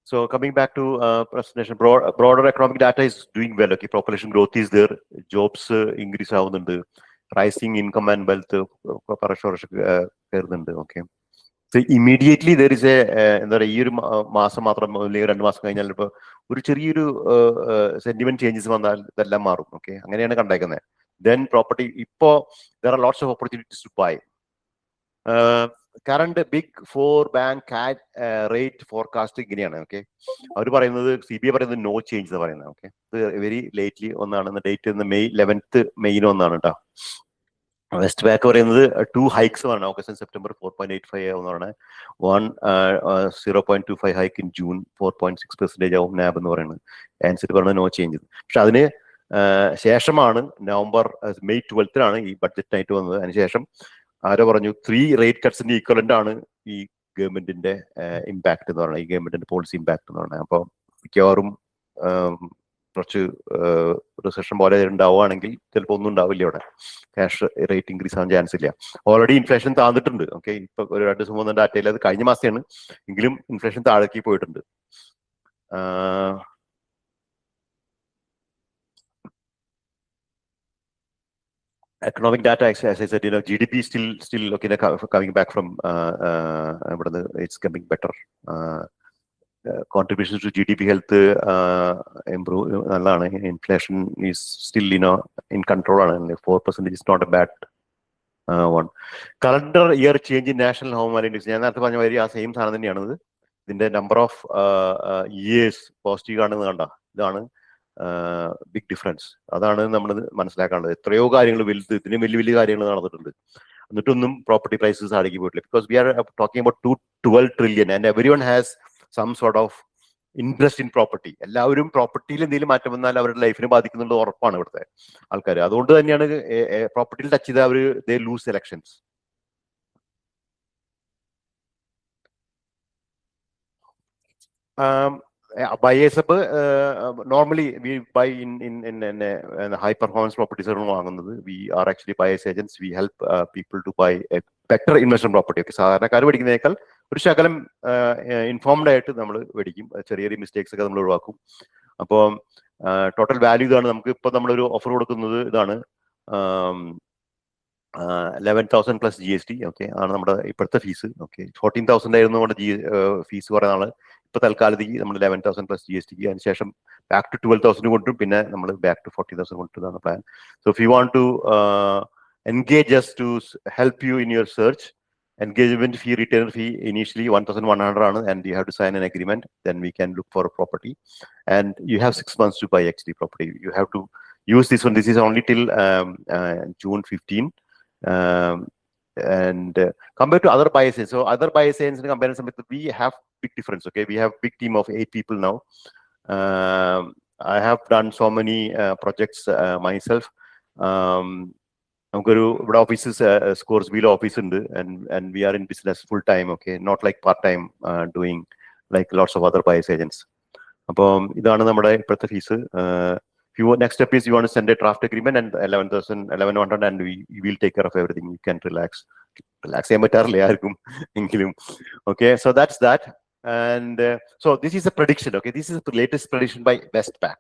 So coming back to presentation, broader economic data is doing well. Okay, population growth is there, jobs increase ആവുന്നുണ്ട്, rising income and wealth കയറുന്നുണ്ട്. Okay, so immediately there is a എന്താ പറയുക, ഈ ഒരു മാസം മാത്രം അല്ലെങ്കിൽ 2 മാസം കഴിഞ്ഞാൽ ഇപ്പോൾ ഒരു ചെറിയൊരു സെന്റിമെന്റ് ചേഞ്ചസ് വന്നാൽ ഇതെല്ലാം മാറും. ഓക്കെ, അങ്ങനെയാണ് കണ്ടേക്കുന്നത്. Then property, ഇപ്പോ there are lots of opportunities to buy. Current big 4 bank rate forecast ഇങ്ങനെയാണ്. ഓക്കെ, അവർ പറയുന്നത്, CBI പറയുന്നത് നോ ചേഞ്ച് എന്ന് പറയുന്നത്. ഓക്കെ, ഇത് വെരി ലേറ്റ്ലി ഒന്നാണ്, ഡേറ്റ് May 11th ഒന്നാണ് കേട്ടോ. വെസ്റ്റ് ബാങ്ക് പറയുന്നത് 2 ഹൈക്സ് ആണ്. ഓഗസ്റ്റ് സെപ്റ്റംബർ 4.85 എന്ന് പറയുന്നത്. 0.25 ഹൈക്ക് ഇൻ ജൂൺ, 4.6% ആവും നാബ് എന്ന് പറയുന്നത്. ആൻസർ പറയുന്നത് നോ ചേഞ്ച്. പക്ഷെ അതിന് ശേഷമാണ് May 12th ഈ ബഡ്ജറ്റ് ആയിട്ട് വന്നത്. അതിനുശേഷം ആരോ പറഞ്ഞു 3 റേറ്റ് കട്ട്സിന്റെ ഈക്വലന്റ് ആണ് ഈ ഗവൺമെന്റിന്റെ ഇമ്പാക്ട് എന്ന് പറയുന്നത്, ഈ ഗവൺമെന്റിന്റെ പോളിസി ഇമ്പാക്ട് എന്ന് പറയുന്നത്. അപ്പോൾ മിക്കവാറും കുറച്ച് റിസഷൻ പോലെ ഉണ്ടാവുകയാണെങ്കിൽ ചിലപ്പോൾ ഒന്നും ഉണ്ടാവില്ല ഇവിടെ, ക്യാഷ് റേറ്റ് ഇൻക്രീസ് ആവാൻ ചാൻസ് ഇല്ല. ഓൾറെഡി ഇൻഫ്ലേഷൻ താന്നിട്ടുണ്ട്. ഓക്കെ, ഇപ്പൊ ഒരു 2-3 ഡാറ്റയിൽ അത് കഴിഞ്ഞ മാസമാണ്, എങ്കിലും ഇൻഫ്ലേഷൻ താഴേക്ക് പോയിട്ടുണ്ട്. Economic data, as I said, GDP is still okay, coming back from it's coming better. Contributions to GDP health improve. Inflation is still in control. 4% is not a bad one. Calendar year change in national home index. ഞാൻ നേരത്തെ പറഞ്ഞ വരി ആ same സാധനം തന്നെയാണത്. ഇതിന്റെ number of years positive ആണെന്ന് കണ്ട, ഇതാണ് ബിഗ് ഡിഫറൻസ്. അതാണ് നമ്മൾ മനസ്സിലാക്കേണ്ടത്. എത്രയോ കാര്യങ്ങൾ വലുത്, ഇതിന് വലിയ വലിയ കാര്യങ്ങൾ നടന്നിട്ടുണ്ട്, എന്നിട്ടൊന്നും പ്രോപ്പർട്ടി പ്രൈസസ് താഴേക്ക് പോയിട്ടില്ല. Because we are talking about 12 trillion and everyone has some sort of interest in property. എല്ലാവരും പ്രോപ്പർട്ടിയിൽ എന്തെങ്കിലും മാറ്റം വന്നാൽ അവരുടെ ലൈഫിനെ ബാധിക്കുന്നുള്ളത് ഉറപ്പാണ് ഇവിടുത്തെ ആൾക്കാർ. അതുകൊണ്ട് തന്നെയാണ് പ്രോപ്പർട്ടിയിൽ ടച്ച് ചെയ്ത അവർ they lose elections. Buyers normally we buy in high performance properties ആണ് വാങ്ങുന്നത്. We are actually buyers agents. We help people to buy a better investment property. Okay, സാധാരണക്കാർ മേടിക്കുന്നതിനേക്കാൾ ഒരു ശകലം ഇൻഫോംഡ് ആയിട്ട് നമ്മൾ മേടിക്കും. ചെറിയ ചെറിയ മിസ്റ്റേക്സ് ഒക്കെ നമ്മൾ ഒഴിവാക്കും. അപ്പോൾ ടോട്ടൽ വാല്യൂ ഇതാണ്. നമുക്ക് ഇപ്പൊ നമ്മളൊരു ഓഫർ കൊടുക്കുന്നത് ഇതാണ്, 11,000 plus GST. ഓക്കെ, ആണ് നമ്മുടെ ഇപ്പോഴത്തെ ഫീസ്. ഓക്കെ, 14,000 ആയിരുന്നു നമ്മുടെ ഫീസ് കുറെ നാള്. ഇപ്പൊ തൽക്കാലത്തേക്ക് നമ്മൾ 11,000 plus GST, അതിനുശേഷം ബാക്ക് ടു 12,000 കൊണ്ടും പിന്നെ നമ്മൾ ബാക്ക് ടു 40,000 കൊണ്ടുതാണ് plan. So if you want to engage us to help you in your search, engagement fee, retainer fee initially 1,100 ആണ്, and you have to sign an agreement. Then we can look for a property, and you have 6 months to buy XD property. You have to use this one. This is only till June 15. And compared to other buyers, so other buyers in comparison with, we have big difference. Okay, we have big team of 8 people now. I have done so many projects myself. നമുക്കൊരു ഇവിടെ offices scores wheel office ഉണ്ട്, and we are in business full time. Okay, not like part time doing like lots of other buyers agents. അപ്പോൾ ഇതാണ് നമ്മുടെ ഇപ്പോഴത്തെ fees. Next step is you want to send a draft agreement and 11,100, and we will take care of everything. You can relax ചെയ്യാൻ പറ്റാറില്ല ആർക്കും എങ്കിലും. Okay, so that's that. And so this is a prediction. Okay, this is the latest prediction by Westpac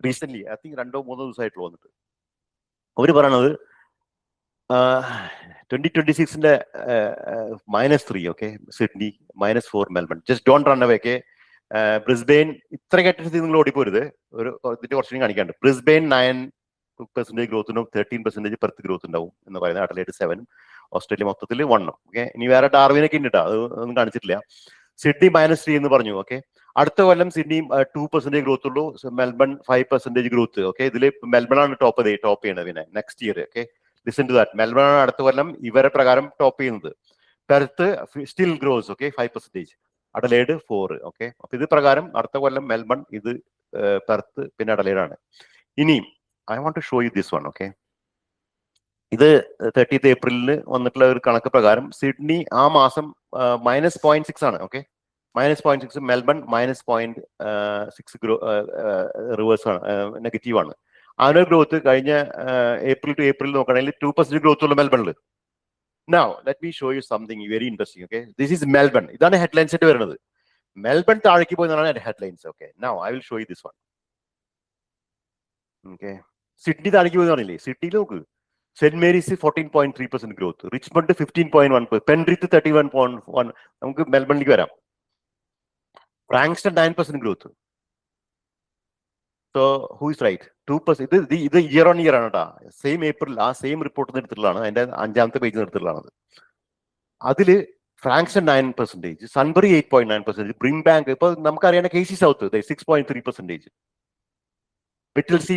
recently. I think 2-3 ദിവസമായിട്ടുള്ള വന്നിട്ട് അവർ പറയണത് 2026 -3. Okay, Sydney -4, Melbourne. Just don't run away. Okay, Brisbane ഇത്ര കേട്ടിട്ട് നിങ്ങൾ ഓടിപ്പോരുത്. ഒരു ഇതിന്റെ കുറച്ചും കാണിക്കാണ്ട്. ബ്രിസ്ബെയിൻ 9% ഗ്രോത്തിനും 13% പെർത്ത് ഗ്രോത്ത് ഉണ്ടാവും എന്ന് പറയുന്നത്. അഡലേഡ് 7, ഓസ്ട്രേലിയ മൊത്തത്തിൽ 1. ഓക്കെ, ഇനി വേറെ ഡാർവിനൊക്കെ ഉണ്ട് കേട്ടോ, അതൊന്നും കാണിച്ചിട്ടില്ല. സിഡ്നി -3 എന്ന് പറഞ്ഞു. ഓക്കെ, അടുത്ത കൊല്ലം സിഡ്നി 2% ഗ്രോത്ത് ഉള്ളൂ, മെൽബൺ 5% ഗ്രോത്ത്. ഓക്കെ, ഇതിൽ മെൽബൺ ആണ് ടോപ്പ് ചെയ്യണത്. പിന്നെ next year, okay, listen to that, Melbourne ആണ് അടുത്ത കൊല്ലം ഇവരെ പ്രകാരം ടോപ്പ് ചെയ്യുന്നത്. Perth still grows. Okay, 5%. Adelaide 4. Okay, അപ്പൊ ഇത് പ്രകാരം അടുത്ത കൊല്ലം മെൽബൺ, ഇത് പെർത്ത്, പിന്നെ അഡലേഡ് ആണ്. ഇനി I want to show you this one. Okay, ഇത് 30th ഏപ്രിലിന് വന്നിട്ടുള്ള ഒരു കണക്ക് പ്രകാരം സിഡ്നി ആ മാസം -0.6 ആണ്. ഓക്കെ, -0.6, മെൽബൺ -0.6 റിവേഴ്സ് ആണ്, നെഗറ്റീവ് ആണ്. ആനുവൽ ഗ്രോത്ത് കഴിഞ്ഞ ഏപ്രിൽ ടു ഏപ്രിൽ നോക്കുകയാണെങ്കിൽ 2% ഗ്രോത്ത് ഉള്ള മെൽബണിൽ. Now let me show you something very interesting. Okay, this is Melbourne. ഇതാണ് ഹെഡ്ലൈൻസ് ആയിട്ട് വരുന്നത്. മെൽബൺ താഴേക്ക് പോയെന്നാണ് headlines. Okay, now I will show you this one. Okay, Sydney താഴേക്ക് പോയെന്ന് പറഞ്ഞില്ലേ? സിഡ്നിയിൽ നോക്ക്, Saint Marys 14.3% growth, Richmond 15.1%, Penrith 31.1%. നമുക്ക് മെൽബണിലേക്ക് വരാം. Frankston 9% growth. So who is right? 2%. ഇത് ഇയർ ഓൺ ഇയർ ആണ് കേട്ടോ. സെയിം ഏപ്രിൽ ആ സെയിം റിപ്പോർട്ട് എടുത്തിട്ടുള്ളതാണ്, അതിന്റെ 5ാമത്തെ പേജിൽ എടുത്തിട്ടുള്ളതാണ്. അതില് ഫ്രാങ്ക്സ്റ്റൺ 9%, സൺബറി 8.9%, ബ്രിം ബാങ്ക് ഇപ്പൊ നമുക്കറിയാം, KC സൗത്ത് 6.3%, വിറ്റിൽസി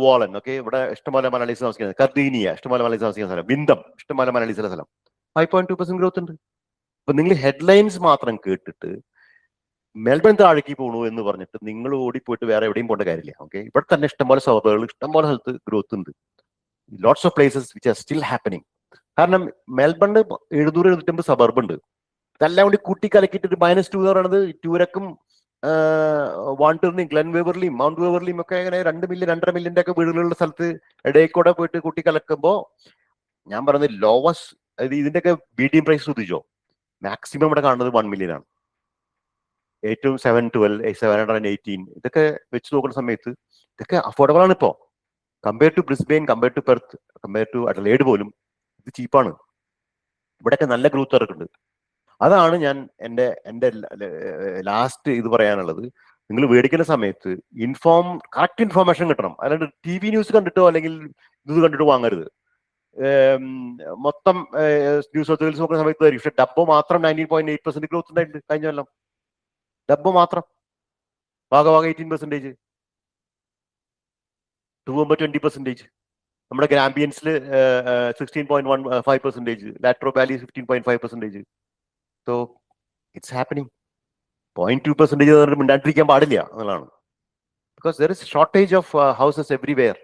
വോളൻ. ഓക്കെ, ഇവിടെ ഇഷ്ടംപോലെ മലയാളീസ് താമസിക്കുന്നത്. കർദീനിയ ഇഷ്ടംപോലെ മലയാളീസ് താമസിക്കുന്ന സ്ഥലം. വിന്തം ഇഷ്ടംപോലെ മലയാളീസിന്റെ സ്ഥലം. 5.2% ഗ്രോത്ത് ഉണ്ട്. അപ്പൊ നിങ്ങൾ ഹെഡ്ലൈൻസ് മാത്രം കേട്ടിട്ട് മെൽബൺ താഴേക്ക് പോകണു എന്ന് പറഞ്ഞിട്ട് നിങ്ങൾ ഓടിപ്പോയിട്ട് വേറെ എവിടെയും പോകേണ്ട കാര്യമില്ല. ഓക്കെ, ഇവിടെ തന്നെ ഇഷ്ടംപോലെ സബർബുകൾ, ഇഷ്ടംപോലെ സ്ഥലത്ത് ഗ്രോത്ത് ഉണ്ട്. Lots of places which are still happening. കാരണം മെൽബണിന് 700-750 സബർബ് ഉണ്ട്. ഇതെല്ലാം കൂടി കൂട്ടി കലക്കിയിട്ട് -2 എന്ന് പറയുന്നത് ടൂരക്കും വാണ്ടറിനെയും ഗ്ലെൻ വേവർലിയും മൗണ്ട് വേവർലിയും ഒക്കെ അങ്ങനെ 2 മില്യൺ 2.5 മില്യന്റെ ഒക്കെ വീടുകളുള്ള സ്ഥലത്ത് ഇടയിൽ കൂടെ പോയിട്ട് കുട്ടി കലക്കുമ്പോൾ ഞാൻ പറയുന്നത് ലോവസ്റ്റ്, അതായത് ഇതിന്റെയൊക്കെ മീഡിയം പ്രൈസ് ശ്രദ്ധിച്ചോ, മാക്സിമം ഇവിടെ കാണുന്നത് 1 മില്യൺ ആണ്. ഏറ്റവും 712, 718 ഇതൊക്കെ വെച്ച് നോക്കുന്ന സമയത്ത് ഇതൊക്കെ അഫോർഡബിൾ ആണ്. ഇപ്പോൾ compare to Brisbane, compare to Perth, compare to Adelaide പോലും ഇത് ചീപ്പാണ്. ഇവിടെയൊക്കെ നല്ല ഗ്രോത്ത് ഇറക്കുന്നുണ്ട്. അതാണ് ഞാൻ എൻ്റെ ലാസ്റ്റ് ഇത് പറയാനുള്ളത്. നിങ്ങൾ മേടിക്കുന്ന സമയത്ത് കറക്റ്റ് ഇൻഫോർമേഷൻ കിട്ടണം. അല്ലാണ്ട് TV ന്യൂസ് കണ്ടിട്ടോ അല്ലെങ്കിൽ ഇത് കണ്ടിട്ടോ വാങ്ങരുത്. മൊത്തം ന്യൂസ് ആർട്ടിക്കിൾസ് നോക്കുന്ന സമയത്ത് പക്ഷെ ഡബ്ബോ മാത്രം 19.8% ഗ്രോത്ത് ഉണ്ടായിട്ടുണ്ട് കഴിഞ്ഞ കൊല്ലം. ഡബ്ബോ മാത്രം ഭാഗഭാഗം 18%, ടൂവുമ്പോ 20%, നമ്മുടെ ഗ്രാമ്പിയൻസിൽ 16.15%, ലാട്രോ വാലി 15.5%. So it's happening. 0.2% മിണ്ടാണ്ടിരിക്കാൻ പാടില്ല എന്നുള്ളതാണ്. Because there is shortage of houses everywhere.